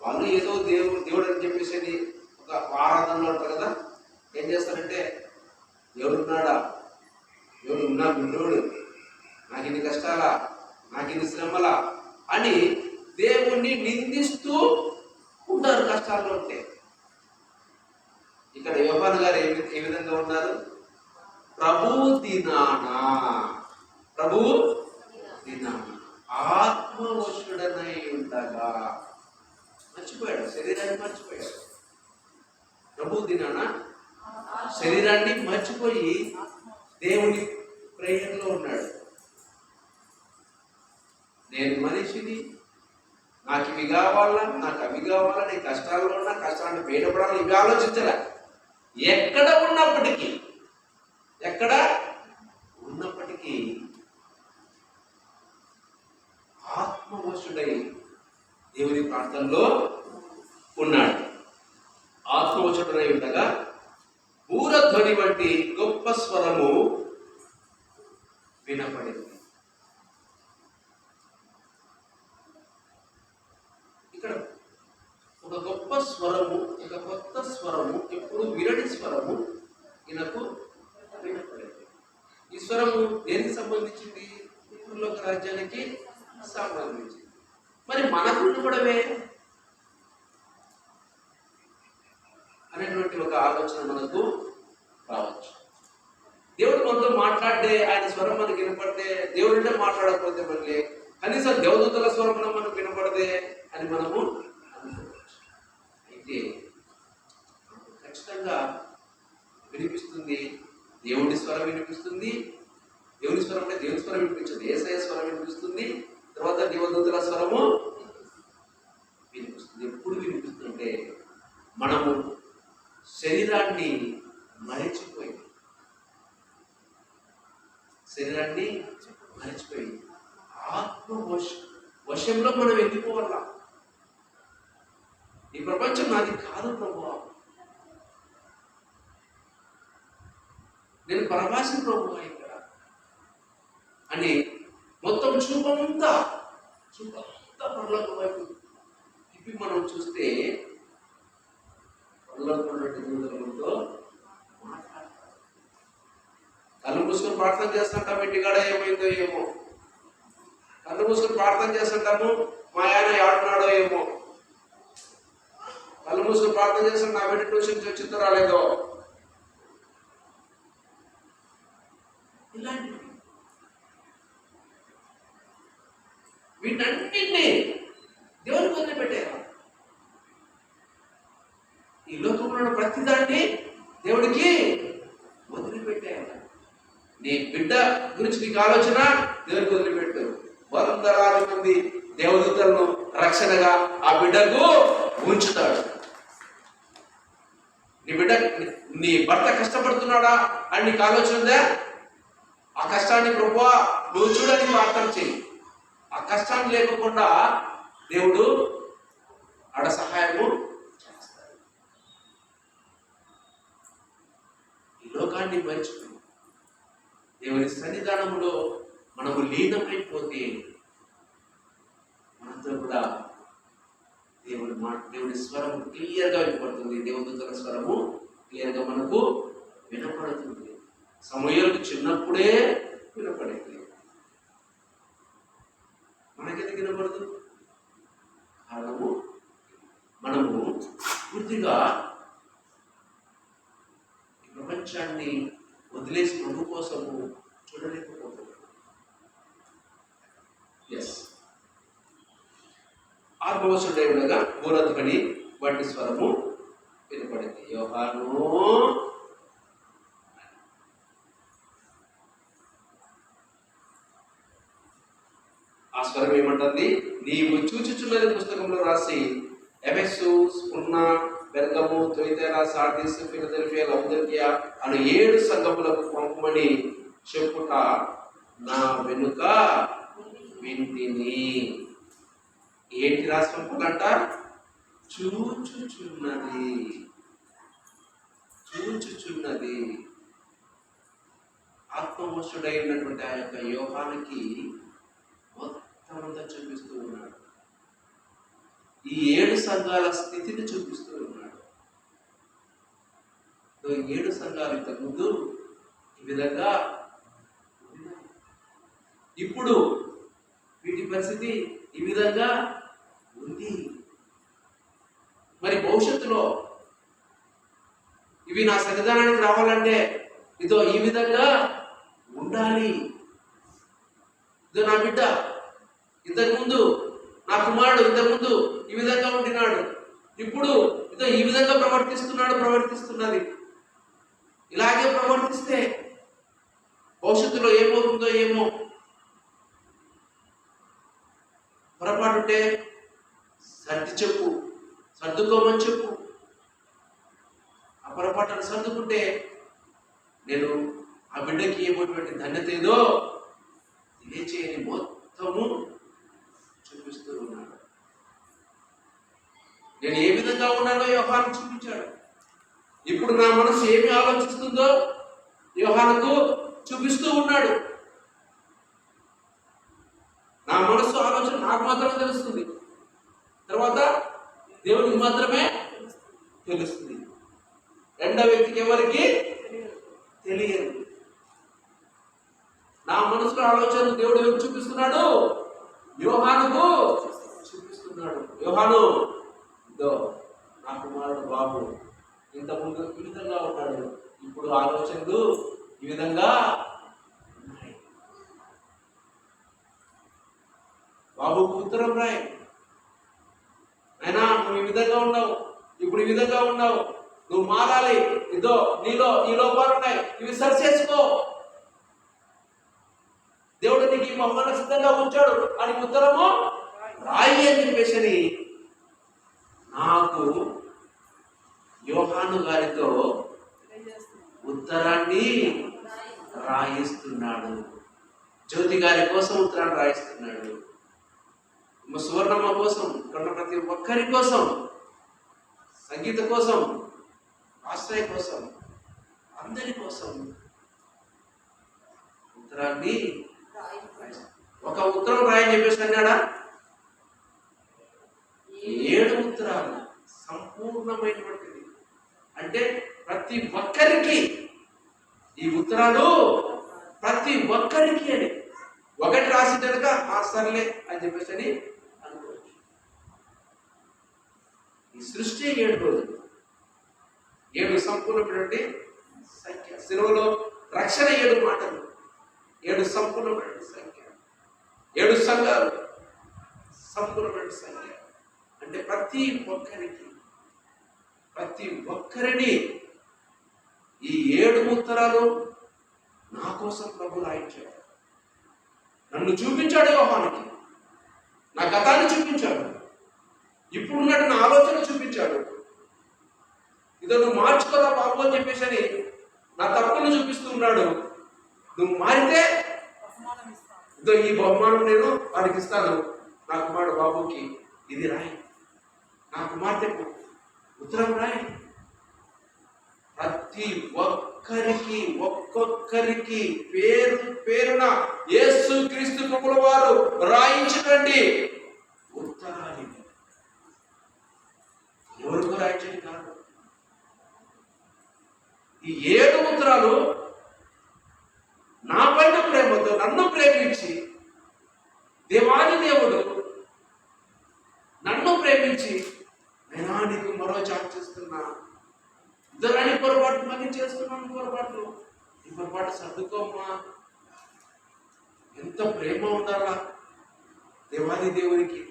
వాళ్ళు ఏదో దేవుడు అని చెప్పేసి ఒక ఆరాధనలో ఉంటారు కదా. ఏం చేస్తారంటే, దేవుడు ఉన్నాడా, దేవుడు ఉన్నా బిడ్డోడు, నాకు ఇన్ని కష్టాలా, నాకు ఇన్ని శ్రమలా అని దేవుణ్ణి నిందిస్తూ ఉంటారు కష్టాల్లో ఉంటే. ఇక్కడ యోహాను గారు ఏ విధంగా ఉన్నారు? ప్రభువు దినాన ఆత్మవశుడనై ఉండగా మర్చిపోయాడు, శరీరాన్ని మర్చిపోయాడు. ప్రభువు దినాన శరీరాన్ని మర్చిపోయి దేవుని ప్రేయర్లో ఉన్నాడు. నేను మనిషిని, నాకు ఇవి కావాలా, నాకు అవి కావాలా, నేను కష్టాల్లో ఉన్నా, కష్టాలను బయటపడాలని ఇవి ఆలోచించలే. ఎక్కడ ఉన్నప్పటికీ ఆత్మవశుడై దేవుని ప్రార్థనలో ఉన్నాడు. ఆత్మవశుడై ఉండగా బూరధ్వని వంటి గొప్ప స్వరము వినపడింది. ఇక్కడ ఒక గొప్ప స్వరము, ఒక కొత్త స్వరము, ఎప్పుడు వినని స్వరము ఈయనకు వినపడింది. ఈ స్వరము దేనికి సంబంధించింది? పరలోక రాజ్యానికి సంబంధించింది. మరి మనకు వినపడవే అనేటువంటి ఒక ఆలోచన మనకు రావచ్చు. దేవుడు మనతో మాట్లాడే, ఆయన స్వరం మనకు వినపడితే, దేవుడినే మాట్లాడకపోతే మళ్ళీ కనీసం దేవదూతల స్వరం మనకు వినపడదే అని మనము అనుకోవచ్చు. అయితే ఖచ్చితంగా వినిపిస్తుంది, దేవుడి స్వరం వినిపిస్తుంది. దేవుని స్వరం అంటే దేవుని స్వరం వినిపించదు, యేసయ్య స్వరం వినిపిస్తుంది. తర్వాత దేవదూతల స్వరము వినిపిస్తుంది. ఎప్పుడు వినిపిస్తుంటే మనము శరీరాన్ని మరిచిపోయి ఆత్మ వశంలో మనం వెళ్ళిపోవాలా. ఈ ప్రపంచం నాది కాదు ప్రభువా, నేను పరభాష ప్రభువా ఇక్కడ అని మొత్తం చూపంతా పరలోకం వైపు తిప్పి మనం చూస్తే పరలోకంతో మాట్లాడతారు. కళ్ళు మూసుకొని ప్రార్థన చేస్తుంటాం, ఇంటికాడ ఏమైందో ఏమో. కళ్ళు మూసుకొని ప్రార్థన చేస్తుంటాము, మా ఆయన ఆడున్నాడో ఏమో. కళ్ళు మూసుకొని ప్రార్థన చేస్తాం, నా బిడ్డ ట్యూషన్ నుంచి వచ్చిందో రాలేదో. ఇలాంటివి వీటన్నింటినీ దేవునికి వదిలిపెట్టారు. ఈ లోకంలో ప్రతిదాన్ని దేవుడికి వదిలిపెట్టారు. నీ బిడ్డ గురించి నీకు ఆలోచన దేవుడికి వదిలిపెట్టు. వందలాది మంది దేవదూతలను రక్షణగా ఆ బిడ్డకు ఉంచుతాడు. నీ భర్త కష్టపడుతున్నాడా అని నీకు ఆలోచన ఉందా? ఆ కష్టాన్ని ప్రభువా నువ్వు చూడని ప్రార్థన చెయ్యి. ఆ కష్టాన్ని లేకుండా దేవుడు ఆడ సహాయము చేస్తాడు. ఈ లోకాన్ని మర్చిపోయి దేవుని సన్నిధానంలో మనము లీనమైపోతే మనతో కూడా దేవుడి స్వరం క్లియర్గా వినపడుతుంది. దేవదూతల స్వరము క్లియర్గా మనకు వినపడుతుంది. సమూయేలుకు చిన్నప్పుడే వినపడింది, మనకెందుకు వినపడదు? కారణము మనము పూర్తిగా ప్రపంచాన్ని వదిలేసి ప్రభు కోసము చూడలేకపోతున్నాం. ఎస్, ఆత్మవశుడై ఉండగా బూరధ్వని వంటి స్వరము వినపడింది. యోహాను ఆ స్వరం ఏమంటుంది? నీవు చూచుచున్నది పుస్తకంలో రాసి ఎఫెసు, స్ముర్నా, బెర్గము, తుయతైరా, సార్దీస్, ఫిలదెల్ఫియా, లౌదీకియా అను 7 సంఘములకు పంపమని చెప్పుట నా వెనుక వింటిని. ఏంటి రాసి పంపాలంట? చూచుచున్నది. ఆత్మవశుడై ఉన్నటువంటి ఆ యొక్క యోహానికి మొత్తం అంతా చూపిస్తూ ఉన్నాడు. ఈ 7 సంఘాల స్థితిని చూపిస్తూ ఉన్నాడు. 7 సంఘాలు ఇంతకుముందు ఈ విధంగా, ఇప్పుడు వీటి పరిస్థితి ఈ విధంగా ఉంది. మరి భవిష్యత్తులో ఇవి నా సన్నిధానానికి రావాలంటే ఇదో ఈ విధంగా ఉండాలి. ఇదో నా బిడ్డ ఇంతకుముందు, నా కుమారుడు ఇంతకుముందు ఈ విధంగా ఉండినాడు, ఇప్పుడు ఇదో ఈ విధంగా ప్రవర్తిస్తున్నది. ఇలాగే ప్రవర్తిస్తే భవిష్యత్తులో ఏమవుతుందో ఏమో. పొరపాటుంటే సర్దుకోమని చెప్పు. ఆ పొరపాటును సర్దుకుంటే నేను ఆ బిడ్డకి ఏమైనటువంటి ధన్యత ఏదో తెలియచేయని మొత్తము చూపిస్తూ ఉన్నాడు. నేను ఏ విధంగా ఉన్నానో యోహాను చూపించాడు. ఇప్పుడు నా మనసు ఏమి ఆలోచిస్తుందో యోహానుకు చూపిస్తూ ఉన్నాడు. నా మనసు ఆలోచన నాకు మాత్రమే తెలుస్తుంది, తర్వాత దేవునికి మాత్రమే తెలుస్తుంది. రెండో వ్యక్తికి ఎవరికి తెలియదు. నా మనసులో ఆలోచన దేవుడు ఎవరికి చూపిస్తున్నాడు? యోహానుకు చూపిస్తున్నాడు. యోహాను, ఇదో నా కుమారుడు బాబు ఇంతకుముందు ఈ విధంగా ఉన్నాడు, ఇప్పుడు ఆలోచనలు ఈ విధంగా ఉన్నాయి. బాబుకు ఉత్తరం రాయి, అయినా నువ్వు ఈ విధంగా ఉన్నావు, ఇప్పుడు ఈ విధంగా ఉన్నావు, నువ్వు మారాలి, ఇదో నీలో ఈ లోపాలు ఉన్నాయి, ఇవి సరి చేసుకో, దేవుడు నీకు ఈ బహుమానం సిద్ధంగా ఉంచాడు అని ఉత్తరము రాయి అని చెప్పేసి నాకు యోహాను గారితో ఉత్తరాన్ని రాయిస్తున్నాడు. జ్యోతి గారి కోసం ఉత్తరాన్ని రాయిస్తున్నాడు. సువర్ణమ్మ కోసం, ప్రతి ఒక్కరి కోసం, సంగీత కోసం, ఆశ్రయ కోసం, అందరి కోసం ఉత్తరాన్ని, ఒక ఉత్తరం రాయని చెప్పేసి అన్నాడా? 7 ఉత్తరాలు సంపూర్ణమైనటువంటిది. అంటే ప్రతి ఒక్కరికి ఈ ఉత్తరాలు, ప్రతి ఒక్కరికి అని. ఒకటి రాసి కనుక సర్లే అని చెప్పేసి అని అనుకోవచ్చు. ఈ సృష్టి 7 రోజులు, 7 సంపూర్ణమైనటువంటి సంఖ్య. సిలువలో రక్షణ 7 మాటలు, 7 సంపూర్ణమైన సంఖ్య, 7 సంఘాలు సంపూర్ణమైన సంఖ్య. అంటే ప్రతి ఒక్కరిని ఈ 7 ఉత్తరాలు నా కోసం ప్రభు రాయించాడు. నన్ను చూపించాడు యోహానుకి, నా గతాన్ని చూపించాడు, ఇప్పుడున్నట్టు నా ఆలోచన చూపించాడు. ఇదో నువ్వు మార్చుకోరా బాబు అని చెప్పేసి నా తప్పును చూపిస్తూ ఉన్నాడు. నువ్వు మారితే ఇదో ఈ బహుమానం నేను వాడికి ఇస్తాను. నా కుమారుడు బాబుకి ఇది రాయి, నా కుమార్తెకు ఉత్తరం రాయి. ప్రతి ఒక్కొక్కరికి పేరు పేరున యేసు క్రీస్తు ప్రభుల వారు రాయించకండి ఉత్తరాలు. ఎవరికో రాయించండి కాదు. ఈ 7 ఉత్తరాలు నా పైన ప్రేమతో నన్ను ప్రేమించి, దేవాది దేవుడు నన్ను ప్రేమించి, నేనా నీకు మరో చాట్ చేస్తున్నా, ఇద్దరని పొరపాటు మళ్ళీ చేస్తున్నాను, పొరపాటు ఈ పొరపాటు సర్దుకోమ్మా. ఎంత ప్రేమ ఉండాలా దేవాది దేవునికి.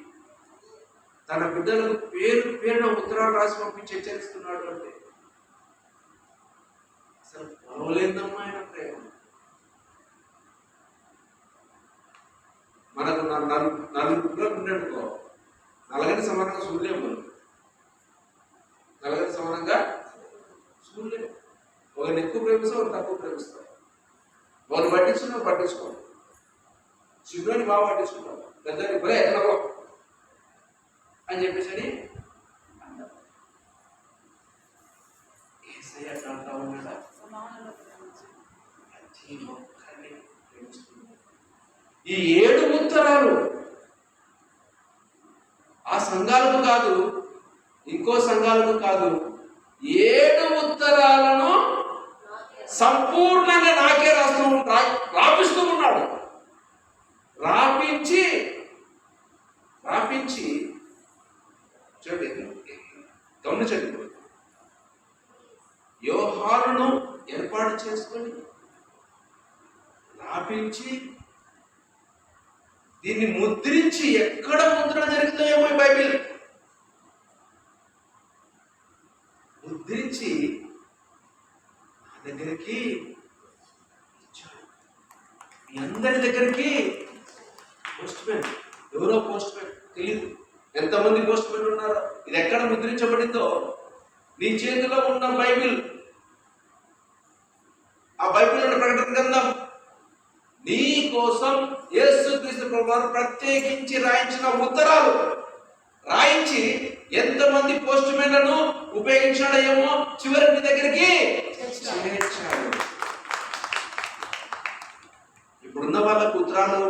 తన బిడ్డలకు పేరున ఉత్తరాలు రాసి పంపించి హెచ్చరిస్తున్నాడు అంటే అసలు పర్వాలేదమ్మా ఆయన ప్రేమ. మనకు నలుగురు పిల్లలు ఉండేట్టుకో, నలగని సమానంగా చూడలేము. మనం నలగని సమానంగా చూడలేము. ఒకరిని ఎక్కువ ప్రేమిస్తాం, ఒకరు తక్కువ ప్రేమిస్తాం. ఒకరిని పట్టించుకున్నా పట్టించుకోం. చిన్నని బాగా పట్టించుకుంటాం, పెద్దని ఇప్పుడే ఎక్కడో అని చెప్పేసి అని అంటారు. ఏసయ్య అట్లా అంటా ఉన్నాడా? ఈ 7 ఉత్తరాలు ఆ సంఘాలకు కాదు, ఇంకో సంఘాలకు కాదు, 7 ఉత్తరాలను సంపూర్ణంగా నాకే రాపిస్తూ ఉన్నాడు. రాపించి చూడండి, గమనించండి. యోహానును ఏర్పాటు చేసుకొని రాపించి దీన్ని ముద్రించి, ఎక్కడ ముద్రణ జరిగిందో ఏమో బైబిల్ ముద్రించి నా దగ్గరికి ఇచ్చాడు. మీ అందరి దగ్గరికి పోస్ట్ మ్యాన్, ఎవరో పోస్ట్ మ్యాన్ తెలియదు, ఎంతమంది పోస్ట్ మ్యాన్ ఉన్నారో. ఇది ఎక్కడ ముద్రించబడిందో నీ చేతిలో ఉన్న బైబిల్, ఆ బైబిల్ ఉన్న ప్రకటన గ్రంథం నీ కోసం యేసుక్రీస్తు ప్రభువారు ప్రత్యేకించి రాయించిన ఉత్తరాలు రాయించి ఎంతమంది పోస్ట్ మ్యాన్లను ఉపయోగించాడో ఏమో చివరి నీ దగ్గరికి చేర్చాడు. ఇప్పుడున్న వాళ్ళకు ఉత్తరాలు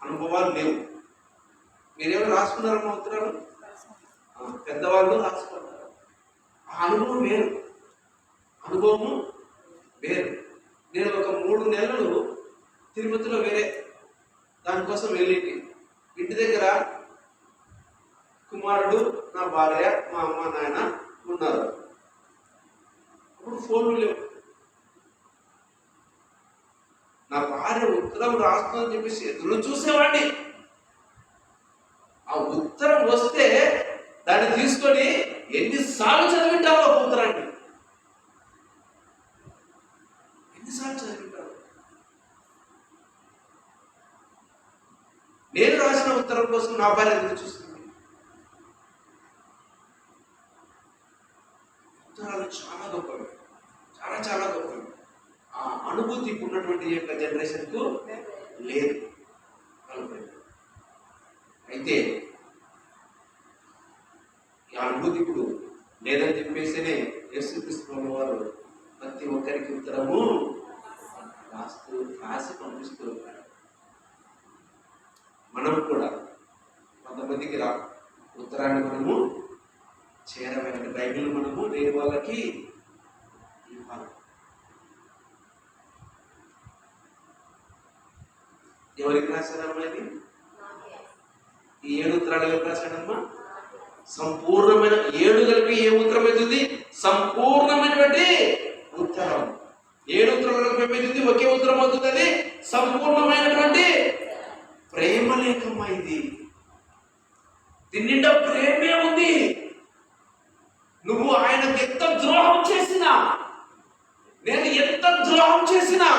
అనుభవాలు లేవు. మీరేమో రాసుకున్నారమ్మా ఉత్తరాలు? పెద్దవాళ్ళు రాసుకుంటారు. ఆ అనుభవం వేరు, అనుభవము వేరు. నేను ఒక 3 నెలలు తిరుపతిలో వేరే దానికోసం వెళ్ళింది. ఇంటి దగ్గర కుమారుడు, నా భార్య, మా అమ్మ నాయన ఉన్నారు. అప్పుడు ఫోన్లు లేవు. నా భార్య ఉత్తరం రాస్తుందని చెప్పేసి ఎదురు చూసేవాడిని. ఆ ఉత్తరం వస్తే దాన్ని తీసుకొని ఎన్నిసార్లు చదివింటావు? ఆ ఉత్తరాన్ని ఎన్నిసార్లు చదివింటావు? నేను రాసిన ఉత్తరం కోసం నా భార్య ఎదురు చూస్తుంది. ఉత్తరాలు చాలా గొప్పవి, చాలా గొప్పవి. ఆ అనుభూతి ఉన్నటువంటి యొక్క జనరేషన్కు లేదు. అయితే ఈ అనుభూతి ఇప్పుడు లేదని చెప్పేసినే యేసుక్రీస్తు వారు ప్రతి ఒక్కరికి ఉత్తరము రాసి పంపిస్తూ ఉంటారు. మనం కూడా కొంతమందికి ఉత్తరాన్ని మనము చేరవేయాలి. బైబిల్ మనము వేరే వాళ్ళకి ఇవ్వాలి. ఎవరికి రాశారమ్మా ఇది? ఈ 7 ఉత్తరాలు ఎవరికి రాశాడమ్మా? సంపూర్ణమైన 7 కలిపి ఏ ఉత్తరం అవుతుంది? సంపూర్ణమైనటువంటి ఉత్తరం. 7 ఉత్తరాలు కలిపి ఒకే ఉత్తరం అవుతుంది. అది సంపూర్ణమైనటువంటి ప్రేమ లేఖమ్మా ఇది. దీని నిండా ప్రేమే ఉంది. నువ్వు ఆయనకు ఎంత ద్రోహం చేసినా, నేను ఎంత ద్రోహం చేసినా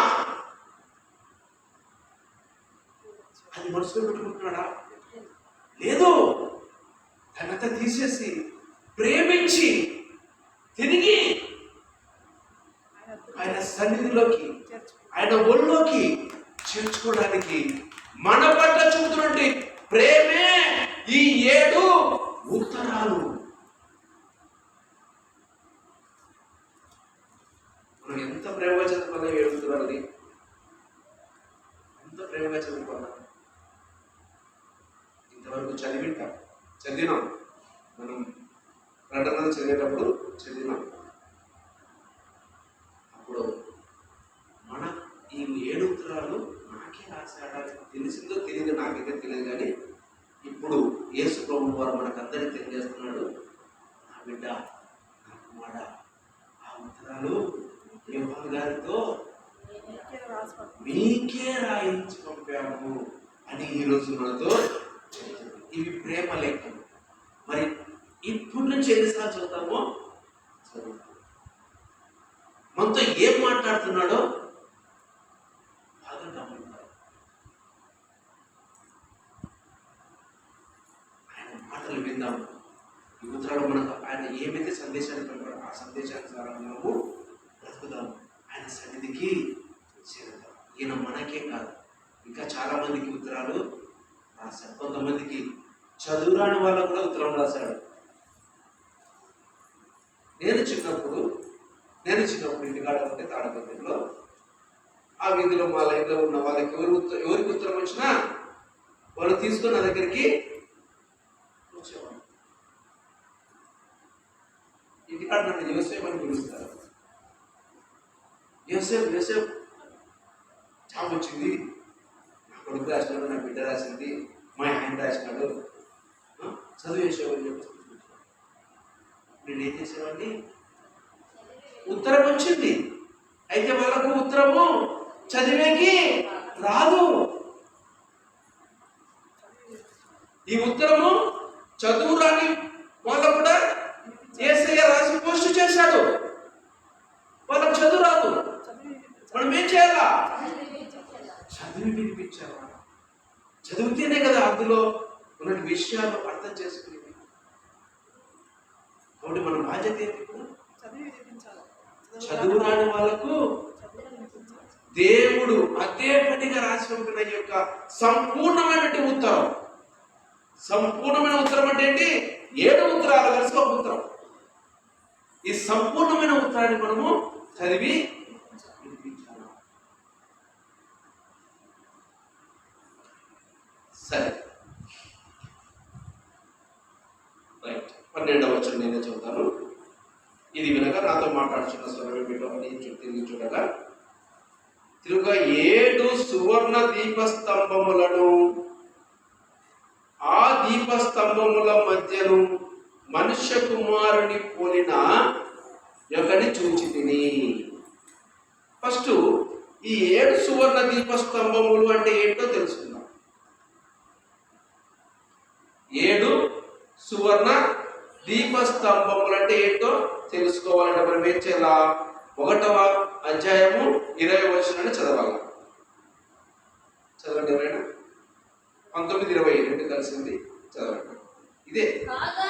అది మనసులో పెట్టుకుంటున్నాడా? లేదు. తనంతా తీసేసి ప్రేమించి తిరిగి ఆయన సన్నిధిలోకి, ఆయన ఒళ్ళోకి చేర్చుకోవడానికి మన పట్ల చూపుతున్నటువంటి ప్రేమే ఈ 7 ఉత్తరాలు. మనం ఎంత ప్రేమగా చదువుకున్నా 7 ఉత్తరాలని ఎంత ప్రేమగా చదువుకున్నా ఇంతవరకు చదివినాం మనం ప్రకటన చదివేటప్పుడు చదివినాం. అప్పుడు మన ఈ 7 ఉత్తరాలు నాకే రాశాడని తెలిసిందో తెలియదు, నాకైతే తెలియదు. కానీ ఇప్పుడు యేసు ప్రభు వారు మనకందరికీ తెలియజేస్తున్నాడు, నా బిడ్డ, నా కుమార, ఆ ఉత్తరాలు యోహాను గారితో మీకే రాయించి పంపాము అని ఈరోజు మనతో ఇవి ప్రేమ లేఖలు. మరి ఇప్పటి నుంచి ఎన్నిసార్లు చదువుతామో చదువుతాం. మనతో ఏం మాట్లాడుతున్నాడో బాగా గమనించాలి. ఆయన మాటలు విందాము. ఈ ఉత్తరాలు మనకు ఆయన ఏమైతే సందేశాన్ని పంపాడో ఆ సందేశానుసారం మనము బ్రతుకుదాము. ఆయన సన్నిధికి చేరుదాం. ఈయన మనకే కాదు, ఇంకా చాలా మందికి ఉత్తరాలు రాశాడు. కొంతమందికి చదువురాని వాళ్ళకు కూడా ఉత్తరం రాశాడు. నేను చిన్నప్పుడు ఇంటికాడ ఉంటే తాడపత్రిలో ఆ వీధిలో మా లైన్లో ఉన్న వాళ్ళకి ఎవరికి ఉత్తరం వచ్చినా వాళ్ళు తీసుకొని నా దగ్గరికి వచ్చేవాళ్ళు. ఇంటికాడ నన్ను యోసేపు అని పిలుస్తారు. యోసేపు జాబ్ వచ్చింది, నా కొడుకు రాసినాడు, నా బిడ్డ రాసింది, మా ఆయన రాసినాడు, చదువు చేసేవాళ్ళు చెప్పి నేనేం చేసేవాడిని. ఉత్తరం వచ్చింది, అయితే వాళ్ళకు ఉత్తరము చదివేకి రాదు. ఈ ఉత్తరము చదువు రాని వాళ్ళు కూడా యేసయ్య రాసి పోస్ట్ చేశాడు. వాళ్ళకు చదువు రాదు, మనం ఏం చేయాలా? చదివి వినిపించాలి. చదివితేనే కదా అందులో ఉన్న విషయాలు అర్థం చేసుకునేది. కాబట్టి మన బాధ్యత ఏంటి? చదువు రాని వాళ్ళకు దేవుడు అదే పనిగా రాసి పంపిన ఈ యొక్క సంపూర్ణమైనటువంటి ఉత్తరం. సంపూర్ణమైన ఉత్తరం అంటే ఏంటి? 7 ఉత్తరాలు కలిసి ఒక ఉత్తరం. ఈ సంపూర్ణమైన ఉత్తరాన్ని మనము చదివి వినిపించాలి. సరే, రైట్. 12వ వచనం నేనే చదువుతాను. ఇది వినగా నాతో మాట్లాడుతున్న స్వరమేమిటో అని తిరిగి చూడగా, తిరుగా 7 సువర్ణ దీపస్తంభములను, ఆ దీపస్తంభముల మధ్యను మనుష్య కుమారుని పోలిన యొక్కని చూచి తిని. ఫస్ట్ ఈ 7 సువర్ణ దీపస్తంభములు అంటే ఏంటో తెలుసుకుందాం. 7 సువర్ణ దీపస్తంభములు అంటే ఏంటో తెలుసుకోవాలంటే మనం ఏం చేయాలా? 1వ అధ్యాయము 20వ వచనాన్ని చదవాలి. చదవండి ఎవరైనా. 19, 20 రెండు కలిసింది చదవండి. ఇదే కాగా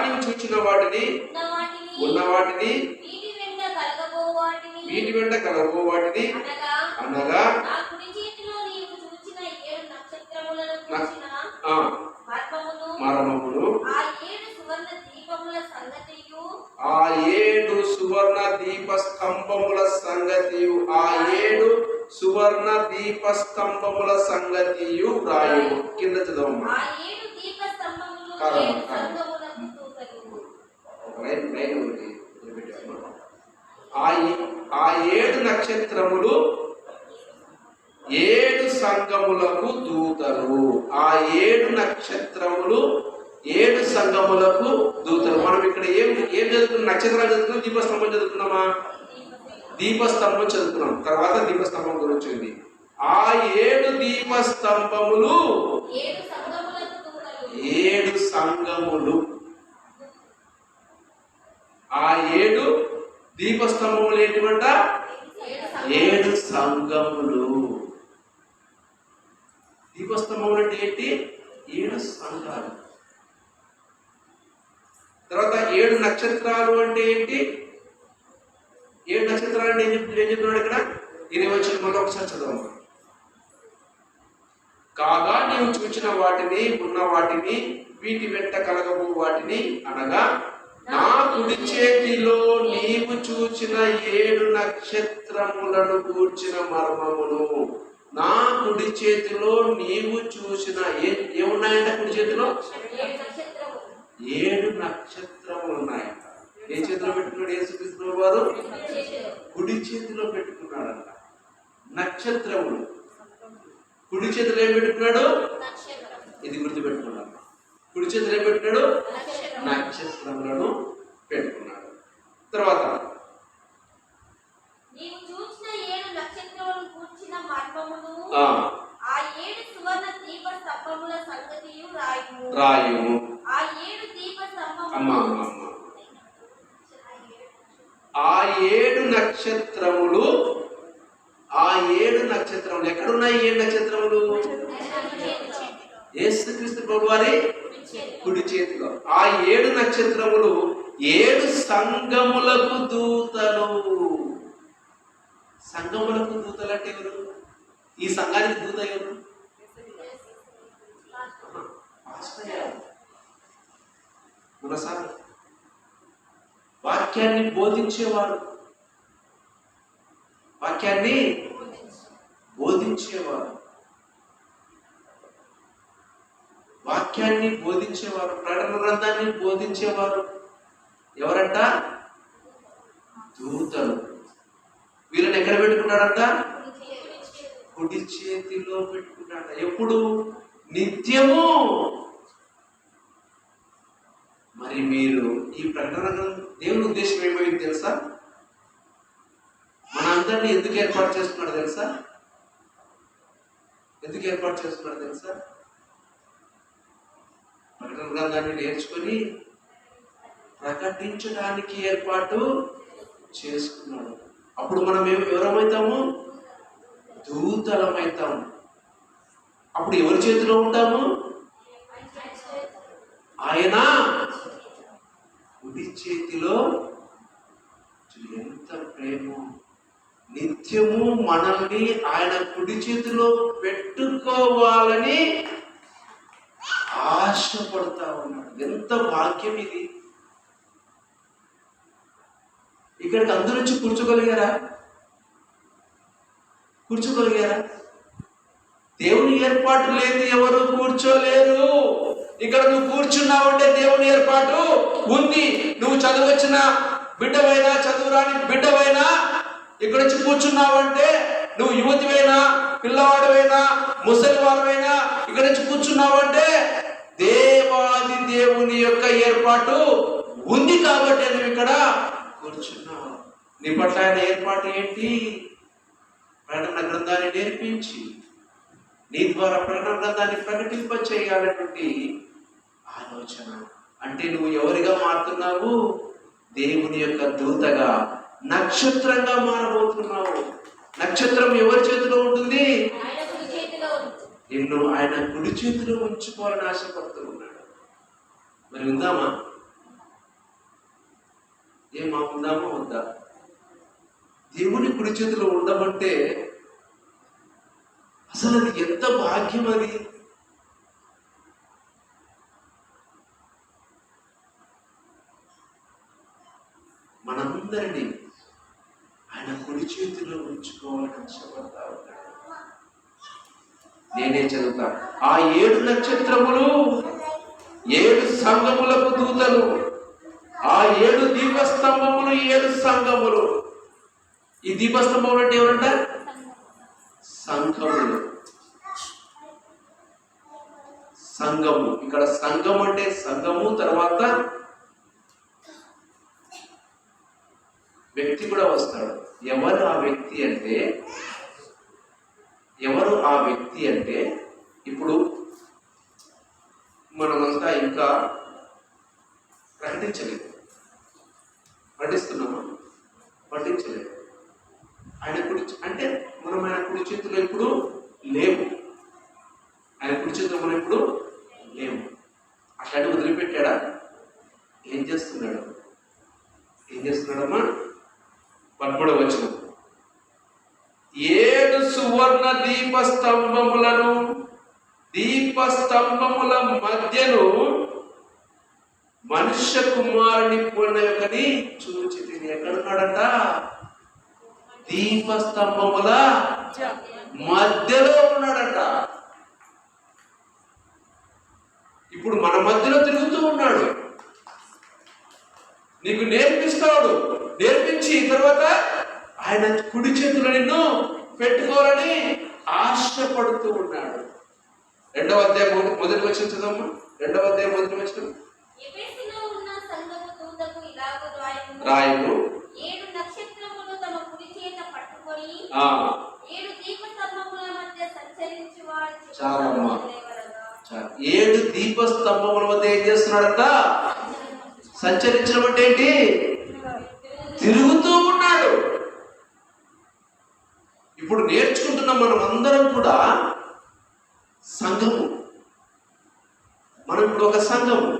నీవు చూచిన వాటిని ఉన్న వాటిని వీటి వెంట కలగబో వాటిని అనగా మర్మమును ఆ 7 సువర్ణ దీపస్తంభముల సంగతియు ఆ 7 సువర్ణ దీపస్తంభముల సంగతియు రాయు. కింద చదవమ్మా. ఆ 7 నక్షత్రములు 7 సంఘములకు దూతలు. ఆ 7 నక్షత్రములు 7 సంఘములకు దూతలు. మనం ఇక్కడ ఏం చదువుతున్నాం? నక్షత్రాలు చదువుతున్నాం, దీపస్తంభం చదువుతున్నామా? దీపస్తంభం చదువుతున్నాం. తర్వాత దీపస్తంభం గురించి ఉంది. ఆ 7 దీపస్తంభములు 7 సంఘములు. ఆ 7 దీపస్తంభములు ఏంటివంట? 7 సంఘములు. దీపస్తంభములు అంటే ఏంటి? 7 సంఘాలు. తర్వాత 7 నక్షత్రాలు అంటే ఏంటి? 7 నక్షత్రాలు అంటే ఏం చెప్తున్నాడు ఇక్కడ? 20 వచనం మళ్ళీ ఒకసారి చదవం. కాగా నీవు చూచిన వాటిని ఉన్న వాటిని వీటి వెంట కలగబో వాటిని అనగా నా కుడి చేతిలో నీవు చూచిన 7 నక్షత్రములను కూర్చిన మర్మమును. నా కుడి చేతిలో నీవు చూసిన ఏమున్నాయంట? కుడి చేతిలో 7 నక్షత్రములు ఉన్నాయంట. ఏ చేతిలో పెట్టుకున్నాడు యేసుక్రీస్తు వారు? కుడి చేతిలో పెట్టుకున్నాడంట నక్షత్రములు. కుడి చేతిలో ఏం పెట్టుకున్నాడు? ఇది గుర్తుపెట్టుకున్నాడు. కుడి చేతిలో ఏం పెట్టుకున్నాడు? నక్షత్రములను పెట్టుకున్నాడు. తర్వాత నీవు చూచిన 7 నక్షత్రములను కూర్చిన మర్మమును ఆ 7 సువర్ణ దీప స్తంభముల సంగతియు రాయుము. ఆ 7 దీప స్తంభములు ఆ 7 నక్షత్రములు ఎక్కడున్నాయి? 7 నక్షత్రములు యేసుక్రీస్తు ప్రభు వారి కుడి చేతిలో. ఆ 7 నక్షత్రములు 7 సంఘములకు దూతలు. సంఘములకు దూతలు అంటే ఎవరు? ఈ సంఘానికి దూత ఎవరు? మనసారి వాక్యాన్ని బోధించేవాడు. వాక్యాన్ని బోధించేవారు, ప్రకటన గ్రంథాన్ని బోధించేవారు ఎవరంట? దూతలు. వీళ్ళని ఎక్కడ పెట్టుకున్నాడంట? కుడి చేతిలో పెట్టుకున్నాడ. ఎప్పుడు? నిత్యము. మరి మీరు ఈ ప్రకటన గ్రంథం దేవుని ఉద్దేశం ఏమైంది తెలుసా? మనందరినీ ఎందుకు ఏర్పాటు చేస్తున్నాడు తెలుసా? ప్రకటన గ్రంథాన్ని నేర్చుకొని ప్రకటించడానికి ఏర్పాటు చేసుకున్నాడు. అప్పుడు మనం ఎవరమైతాము? దూతలమైతాము. అప్పుడు ఎవరి చేతిలో ఉంటాము? ఆయన కుడి చేతిలో. ఎంత ప్రేమ! నిత్యము మనల్ని ఆయన కుడి చేతిలో పెట్టుకోవాలని ఆశపడతా ఉన్నాడు. ఎంత భాగ్యం ఇది! ఇక్కడికి అందరూ వచ్చి కూర్చోగలిగారా? దేవుని ఏర్పాటు లేదు, ఎవరు కూర్చోలేరు. ఇక్కడ నువ్వు కూర్చున్నావంటే దేవుని ఏర్పాటు ఉంది. నువ్వు చదువచ్చిన బిడ్డవైనా చదువురాని బిడ్డవైనా ఇక్కడ వచ్చి కూర్చున్నావంటే, నువ్వు యువతివైనా పిల్లవాడివైనా ముసలివాడవైనా ఇక్కడ వచ్చి కూర్చున్నావంటే దేవాది దేవుని యొక్క ఏర్పాటు ఉంది కాబట్టి నువ్వు ఇక్కడ కూర్చున్నావు. నీ పట్ల ఆయన ఏర్పాటు ఏంటి? ప్రకటన గ్రంథాన్ని నేర్పించి నీ ద్వారా ప్రకటన గ్రంథాన్ని ప్రకటింప చేయాలన్నటువంటి ఆలోచన. అంటే నువ్వు ఎవరిగా మారుతున్నావు? దేవుని యొక్క దూతగా, నక్షత్రంగా మారబోతున్నావు. నక్షత్రం ఎవరి చేతిలో ఉంటుంది? నిన్ను ఆయన కుడి చేతిలో ఉంచుకోవాలని ఆశపడుతూ ఉన్నాడు. మరి ఉందామా? ఉందామా వద్దా? దేవుని కుడి చేతిలో ఉండమంటే అసలు అది ఎంత భాగ్యం! అది మనందరినీ ఆయన కుడి చేతిలో ఉంచుకోవాలని ఆశపడతా ఉన్నాడు. నేనే చదువుతా. ఆ 7 నక్షత్రములు 7 సంఘములకు దూతలు. ఆ 7 దీపస్తంభములు 7 సంఘములు. ఈ దీపస్తంభములు అంటే ఎవరంట? సంఘములు. సంఘము. ఇక్కడ సంఘం అంటే సంఘము, తర్వాత వ్యక్తి కూడా వస్తాడు. ఎవరు ఆ వ్యక్తి అంటే ఇప్పుడు మనమంతా ఇంకా ప్రకటించలేదు. పఠించలేదు. ఆయన కుడి అంటే మనం ఆయన కుడి చేతిలో ఇప్పుడు లేవు. అట్లాంటి వదిలిపెట్టాడా? ఏం చేస్తున్నాడమ్మా? 13వ వచనం. 7 సువర్ణ దీపస్తంభములను, దీపస్తంభముల మనుష్య కుమారుని పోలిన యొక్కని చూచి తిని. ఎక్కడున్నాడంట? దీపస్తంభముల మధ్యలో ఉన్నాడంట. ఇప్పుడు మన మధ్యలో తిరుగుతూ ఉన్నాడు. నీకు నేర్పిస్తాడు. నేర్పించి తర్వాత ఆయన కుడి చేతులు నిన్ను పెట్టుకోవాలని ఆశపడుతూ ఉన్నాడు. 2వ అధ్యాయం మొదటి వచనం చదవమ్మా. 2వ అధ్యాయం మొదటి వచనం. ఎఫెసులో ఉన్న సంఘము దూతకు ఇలాగ రాయము. 7 నక్షత్రములు తమ కుడి చేత పట్టుకొని 7 దీపస్తంభముల మధ్య సంచరించువాడు. చాలమ్మా. 7 దీపస్తంభముల మధ్య ఏం చేస్తున్నాడంట? సంచరించడం అంటే ఏంటి? తిరుగుతూ ఉన్నాడు. ఇప్పుడు నేర్చుకుంటున్న మనం అందరం కూడా సంఘము. మనం ఇప్పుడు ఒక సంఘము.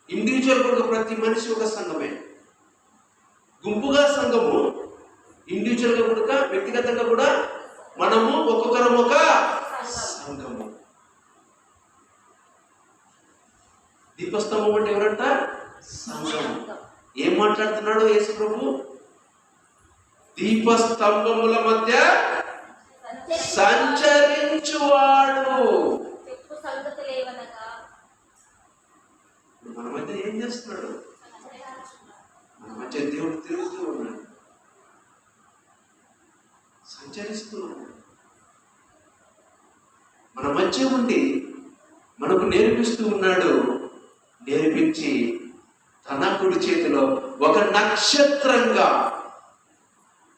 ఇండివిజువల్ కూడా ప్రతి మనిషి ఒక సంఘమే. గుంపుగా సంఘము, ఇండివిజువల్ గా కూడా వ్యక్తిగతంగా కూడా మనము ఒక్కొక్కరం ఒక సంఘము. దీపస్తంభం అంటే ఎవరంట? సంఘం. ఏం మాట్లాడుతున్నాడు యేసు ప్రభు? దీపస్తంభముల మధ్య సంచరించువాడు. మన మధ్య ఏం చేస్తున్నాడు? మన మధ్య దేవుడు తిరుగుతూ ఉన్నాడు, సంచరిస్తూ ఉన్నాడు. మన మధ్య ఉండి మనకు నేర్పిస్తూ ఉన్నాడు. నేర్పించి తన కుడి చేతిలో ఒక నక్షత్రంగా,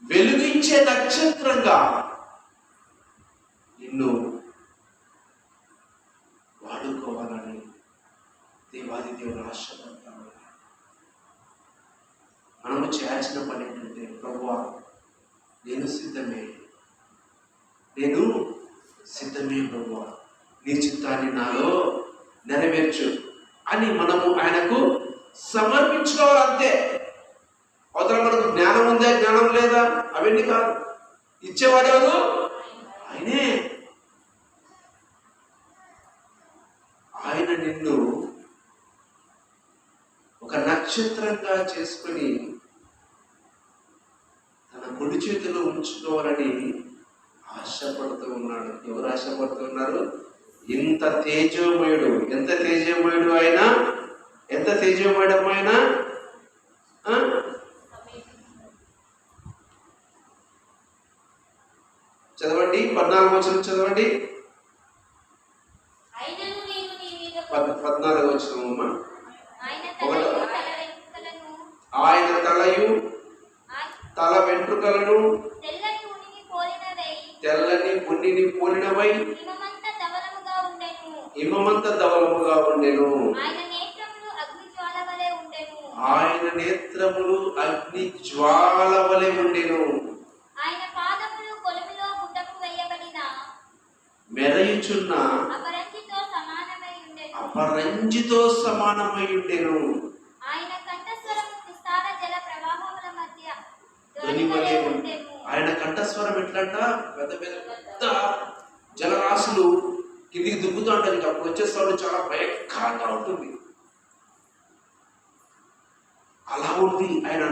వెలుగించే నక్షత్రంగా నిన్ను వాడుకోవాలని దేవాది దేవుడు ఆశపడతాడు. మనము చేయాల్సిన పని ఏంటంటే, ప్రభువా నేను సిద్ధమే ప్రభువా, నీ చిత్తాన్ని నాలో నెరవేర్చు అని మనము ఆయనకు సమర్పించుకోవాలంతే. అవతల మనకు జ్ఞానం ఉందా, జ్ఞానం లేదా, అవన్నీ కాదు. ఇచ్చేవాడెవరు? ఆయనే. ఆయన నిన్ను ఒక నక్షత్రంగా చేసుకొని తన కుడి చేతిలో ఉంచుకోవాలని ఆశపడుతూ ఉన్నాడు. ఎవరు ఆశపడుతూ ఉన్నారు? ఇంత తేజోమయుడు. ఎంత తేజోమయుడు ఆయన! ఎంత తేజోమయుడు ఆయన! చదవండి, 14వ వచనం చదవండి. 14వ వచనం అమ్మా. ఆయన తలయు తల వెంట్రుకలను తెల్లని ఉన్నిని పోలినవై హిమమంత ధవలముగా ఉండెను. ఆయన నేత్రములు అగ్ని జ్వాల వలె ఉండెను. మెరయుచున్న అపరంజితో సమానమై ఉండెను. ఆయన కంఠస్వరం ఎట్లంట? పెద్ద పెద్ద జలరాశులు కిందికి దుబ్బుతూ ఉంటుంది. అప్పుడు వచ్చే స్వరం చాలా భయంకరంగా ఉంటుంది. అలా ఉంది ఆయన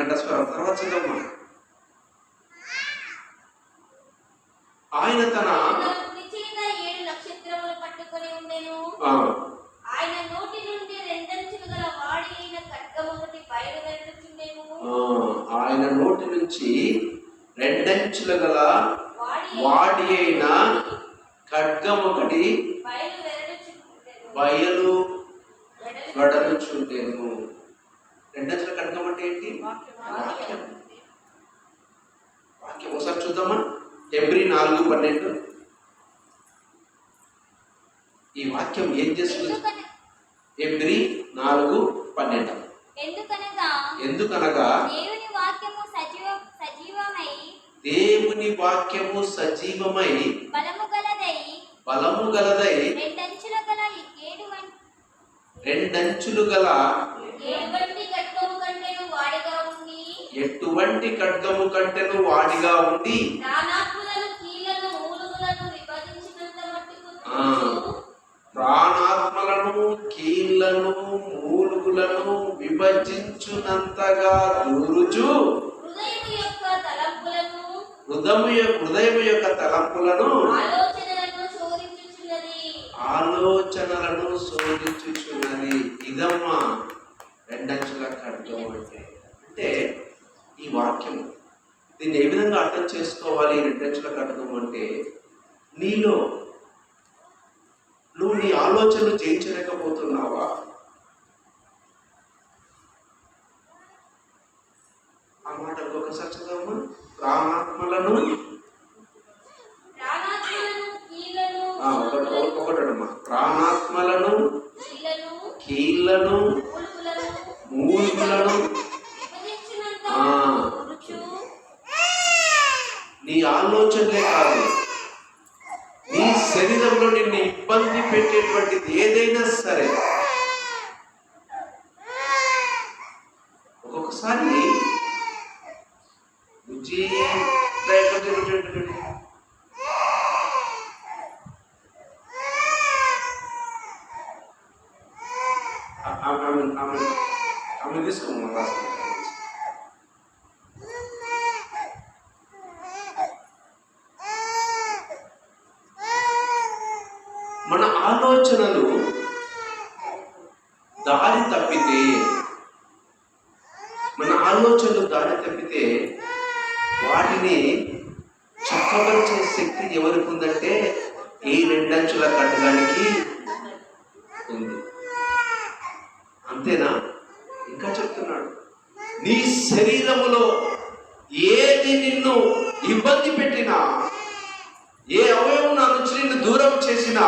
కంఠస్వరం. తర్వాత చదవమ్మా. ఆయన తన ఆయన నోటి నుండి రెండంచులు గల వాడి అయిన ఖడ్గం ఒకటి బయలువెళ్ళుచుండెను. ఆయన నోటి నుంచి రెండంచుల గల వాడి అయిన ఖడ్గం ఒకటి బయలు వెడలుచుండెను. రెండంచుల ఖడ్గం అంటే ఏంటి? వాక్యం. వాక్యం ఒకసారి చూద్దామా. హెబ్రీ 4:12. ఈ వాక్యం ఏం చేస్తుంది? హెబ్రీ 4:12. ఎందుకనగా దేవుని వాక్యము సజీవమై బలము గలదై రెండంచులు గల ఎటువంటి ఖడ్గము కంటెను వాడిగా ఉండి ప్రాణాత్మలను కీళ్లను జనులను విభజించునంతగా దూరుచు హృదయము యొక్క తలంపులను ఆలోచనలను శోధించుచున్నది. ఇదమ్మా రెండంచుల ఖడ్గం అంటే ఈ వాక్యం. దీన్ని ఏ విధంగా అర్థం చేసుకోవాలి? రెండంచుల ఖడ్గం అంటే నీలో నువ్వు నీ ఆలోచనలు జయించలేకపోతున్నావా? ఆ మాట ఒకసారి చదవమ్మా. ప్రాణాత్మలను ఒకటమ్మా, ప్రాణాత్మలను, కీళ్లను, మూలుగులను నీ ఆలోచనలే కాదు, నీ శరీరంలో నిన్ను ఇబ్బంది పెట్టేటువంటిది ఏదైనా సరే ఒక్కొక్కసారి ఆమె తీసుకోమా. మన ఆలోచనలు దారి తప్పితే వాటిని చక్కబరిచే శక్తి ఎవరికి ఉందంటే ఈ రెండంచుల ఖడ్గానికి ఉంది. అంతేనా? ఇంకా చెప్తున్నాడు, నీ శరీరములో ఏది నిన్ను ఇబ్బంది పెట్టినా, ఏ అవయవం నా నుంచి నిన్ను దూరం చేసినా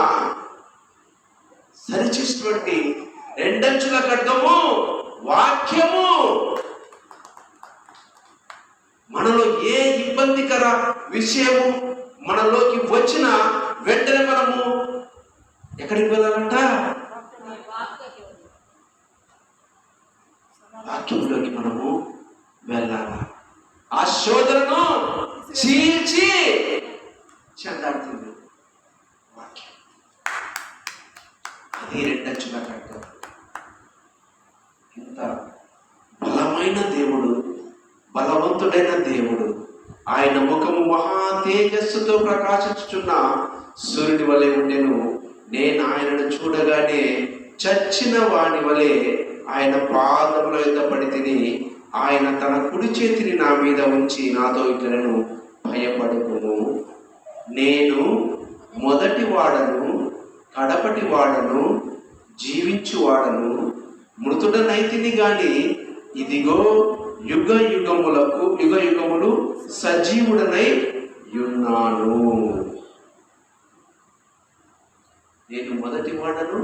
సరిచేసినటువంటి రెండంచుల ఖడ్గము వాక్యము. మనలో ఏ ఇబ్బందికర విషయము మనలోకి వచ్చినా వెంటనే మనము ఎక్కడికి వెళ్ళాలంట? వాక్యంలోకి మనము వెళ్ళాలి. ఆ శోధనను చీల్చి చెందాడుతుంది వాక్యం. అది రెండంచుల ఖడ్గం. ఇంత బలమైన దేవుడు, బలవంతుడైన దేవుడు, ఆయన ముఖము మహా తేజస్సుతో ప్రకాశించుచున్న సూర్యుడి వలె ఉండెను. నేను ఆయనను చూడగానే చచ్చిన వాని వలె ఆయన పాదముల యొద్ద పడి తిని, ఆయన తన కుడి చేతిని నా మీద ఉంచి నాతో ఇట్లను, భయపడకుము, నేను మొదటి వాడను, కడపటి వాడను, జీవించువాడను, మృతుడనైతిని గాని ఇదిగో యుగ యుగములు సజీవుడనై ఉన్నాను. నేను మొదటి వాడను,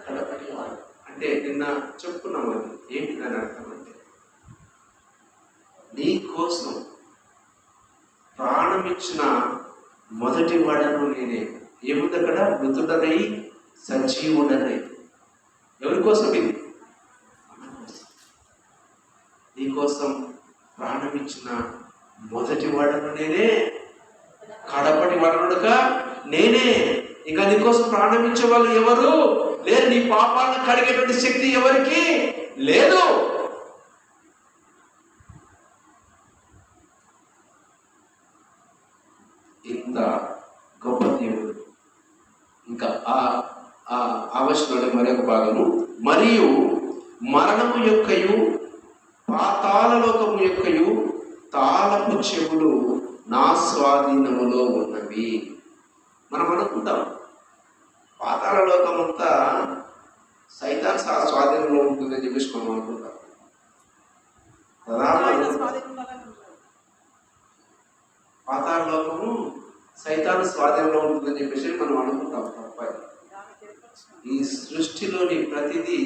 కడపటి వాడను అంటే నిన్న చెప్పుకున్నాం. అది ఏంటి దాని అర్థం అంటే, నీ కోసం ప్రాణమిచ్చిన మొదటి వాడను నేనే. ఏముంది అక్కడ? మృతుడనై సజీవుడనై. ఎవరి కోసం ఇది? నీ కోసం ప్రాణమిచ్చిన మొదటి వాడను నేనే, కడపటి వాడనుడుగా నేనే. ఇంకా నీ కోసం ప్రాణమిచ్చే వాళ్ళు ఎవరు లేరు. నీ పాపాలను కడిగేటువంటి శక్తి ఎవరికి లేదు. ఇంత గొప్ప దేవుడు. ఇంకా ఆ వచనంలో మరొక భాగము, మరియు మరణము యొక్కయు పాతాళ లోకము యొక్కయు తాళపు చెవులు నా స్వాధీనములో ఉన్నవి. మనం అనుకుంటాం పాతాళ లోకం అంతా సైతాన్ స్వాధీనంలో ఉంటుందని చెప్పేసి మనం అనుకుంటాం. పాతాళ లోకము సైతాన్ స్వాధీనంలో ఉంటుందని చెప్పేసి మనం అనుకుంటాం. తప్పది. ఈ సృష్టిలోని ప్రతిదీ,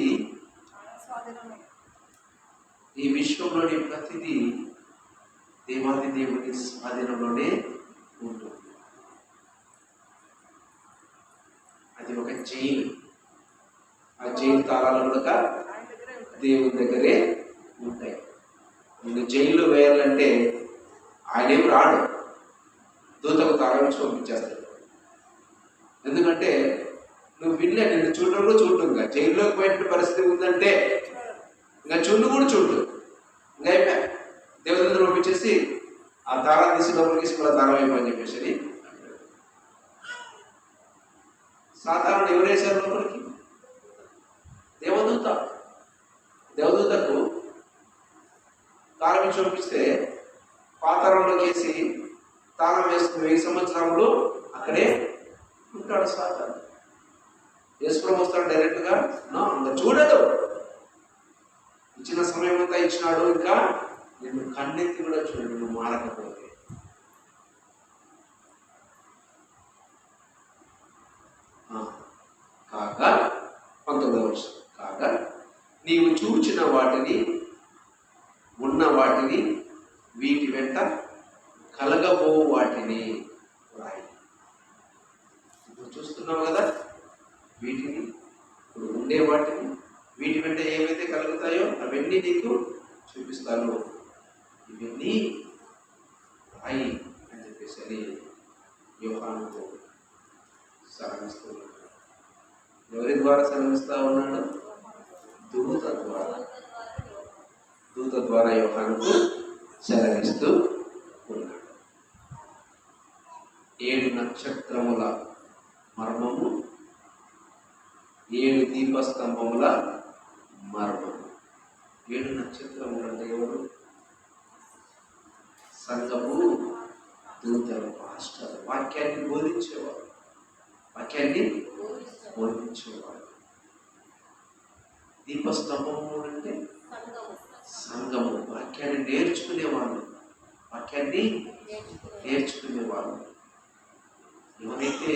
ఈ విశ్వంలోని ప్రతిదీ దేవాది దేవుని స్వాధీనంలోనే ఉంటుంది. అది ఒక జైలు. ఆ జైలు తాళాలు కూడా దేవుని దగ్గరే ఉంటాయి. నిన్ను జైల్లో వేయాలంటే ఆయనేం రాడు, దూతకు తాళం ఇచ్చి పంపించేస్తాడు. ఎందుకంటే నువ్వు నిన్ను చూడటంలో చూడటంగా జైల్లోకి పోయిన పరిస్థితి ఉందంటే కూడా చూడు. ఇంకా అయిపోయా, దేవతలు పంపించేసి ఆ తాళం తీసి లోపలికి తీసుకున్న తాళం అయిపోయి చెప్పేసి సాధారణ ఎవరు వేశారు లోపలికి? దేవదూత. దేవదూతకు తాళం ఇచ్చి పంపిస్తే పాతాళంలోకి వేసి తాళం వేసుకుని 1000 సంవత్సరములు అక్కడే ఉంటాడు సాతాను. యేసుప్రభు వస్తాడు డైరెక్ట్గా? ఇంకా చూడదు. ఇచ్చిన సమయం అంతా ఇచ్చినాడు, ఇంకా నేను కన్నెత్తి కూడా చూడండి నువ్వు మారకపోతే. కాగా 19వ వర్షం, కాగా నీవు చూచిన వాటిని, ఉన్న వాటిని, వీటి వెంట కలగబో వాటిని రాయి. ఇప్పుడు చూస్తున్నావు కదా, వీటిని, ఇప్పుడు ఉండే వాటిని, వీటి వెంట ఏవైతే కలుగుతాయో అవన్నీ నీకు చూపిస్తాను, ఇవన్నీ రాయి అని చెప్పేసి అని యోహానుకు సెలవిస్తున్నాడు. ఎవరి ద్వారా సెలవిస్తా ఉన్నాడు? దూత ద్వారా. దూత ద్వారా యోహానుకు సెలవిస్తూ ఉన్నాడు. 7 నక్షత్రముల మర్మము, 7 దీపస్తంభముల మర్మము. 7 నక్షత్రములు అంటే ఎవరు? సంఘము, దూతలు, పాస్టర్, వాక్యాన్ని బోధించేవారు, వాక్యాన్ని బోధించేవారు. దీపస్తంభము అంటే సంఘము, వాక్యాన్ని నేర్చుకునేవాళ్ళు, వాక్యాన్ని నేర్చుకునేవాళ్ళు. ఎవరైతే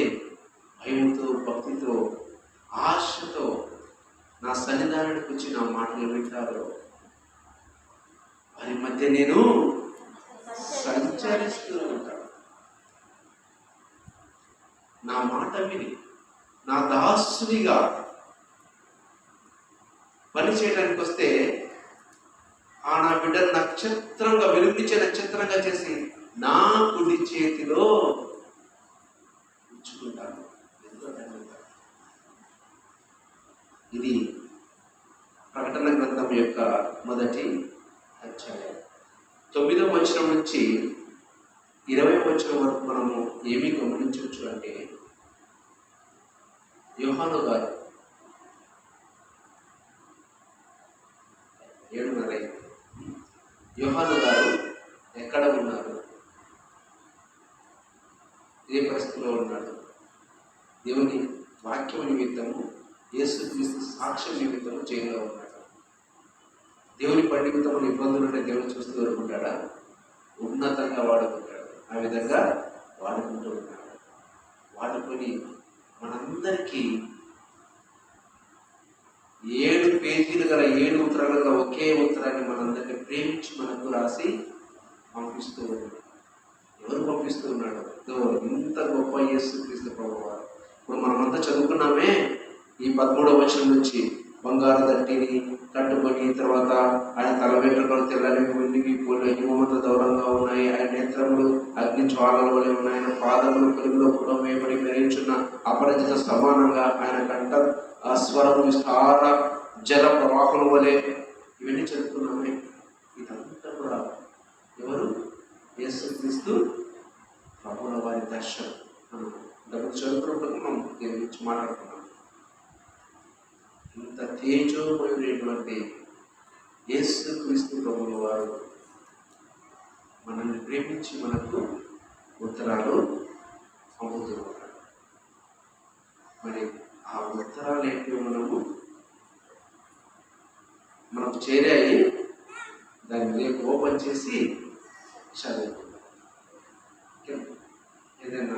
భయంతో, భక్తితో, ఆశతో నా సన్నిధానానికి వచ్చి నా మాటలు వింటారో వారి మధ్య నేను సంచరిస్తూ ఉంటాను. నా మాట విని నా దాసునిగా పని చేయడానికి వస్తే ఆ నా బిడ్డను నక్షత్రంగా, వెలుగునిచ్చే నక్షత్రంగా చేసి నా కుడి చేతిలో ఉంచుకుంటాను. ఇది ప్రకటన గ్రంథం యొక్క మొదటి అధ్యాయం. 9వ వచనం నుంచి 20వ వచనం వరకు మనము ఏమి గమనించవచ్చు అంటే, యోహాను గారు 7:30 యోహాను గారు ఎక్కడ ఉన్నారు? ఏ పరిస్థితిలో ఉన్నాడు? దేవుని వాక్యం నిమిత్తము, యేసుక్రీస్తు సాక్ష్యం నిమిత్తము జైల్లో ఉన్నాడు. దేవుని పని నిమిత్తము ఇబ్బందులు ఉంటే దేవుని చూస్తూ వరుకుంటాడా? ఉన్నతంగా వాడుకుంటాడు. ఆ విధంగా వాడుకుంటూ ఉన్నాడు. వాడుకొని మనందరికీ 7 పేజీలు గల 7 ఉత్తరాలు గల ఒకే ఉత్తరాన్ని మనందరికీ ప్రేమించి మనకు రాసి పంపిస్తూ ఉన్నాడు. ఎవరు పంపిస్తూ ఉన్నాడు? ఇంత గొప్ప యేసుక్రీస్తు ప్రభువారు. ఇప్పుడు మనమంతా చదువుకున్నామే ఈ 13వ వచనం నుంచి. బంగారు దట్టిని కట్టుకొని, తర్వాత ఆయన తల వెంట్రుకలు తెల్లని, వెండివి పూలు హిమమంత దూరంగా ఉన్నాయి, ఆయన నేత్రములు అగ్ని జ్వాలల వలె ఉన్నాయి, ఆయన పాదములు పెరుగులో కూడా వేయబడి మెరించున్న అపరిచిత సమానంగా, ఆయన కంట స్వరం విస్తార జల ప్రవాహుల వలె. ఇవన్నీ చదువుకున్నామే. ఇదంతా కూడా ఎవరు? యేసుక్రీస్తు ప్రభువుల వారి దర్శనం. డబ్బులు చదువుకున్నప్పుడు మనం దీని గురించి మాట్లాడుకున్నాం. ఇంత తేజోమయుడైనటువంటి యేసుక్రీస్తు ప్రభువుల వారు మనల్ని ప్రేమించి మనకు ఉత్తరాలు పంపుతూ ఉంటారు. మరి ఆ ఉత్తరాలు ఏంటి? మనకు చేరాయి, దాని మీద ఓపెన్ చేసి చదువుకుందాం. ఏదైనా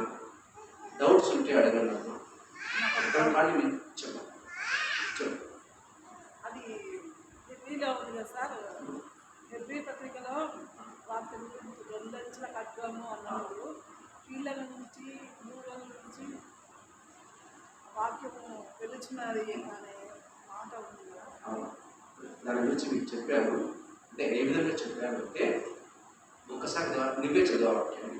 డౌట్స్ ఉంటే అడగండి అమ్మా. కానీ చెప్పండి. అది హెబ్రీలో ఉంది కదా సార్, హెబ్రీ పత్రికలో వాక్యం గురించి 2 అంచెల ఖడ్గము అన్నప్పుడు కీళ్ళ నుంచి 3 నుంచి వాక్యము వెలుచున్నది అనే మాట ఉంది కదా. దాని గురించి మీకు చెప్పాను. అంటే ఏ విధంగా చెప్పాను అంటే, ఒకసారి నువ్వే చదవాలి.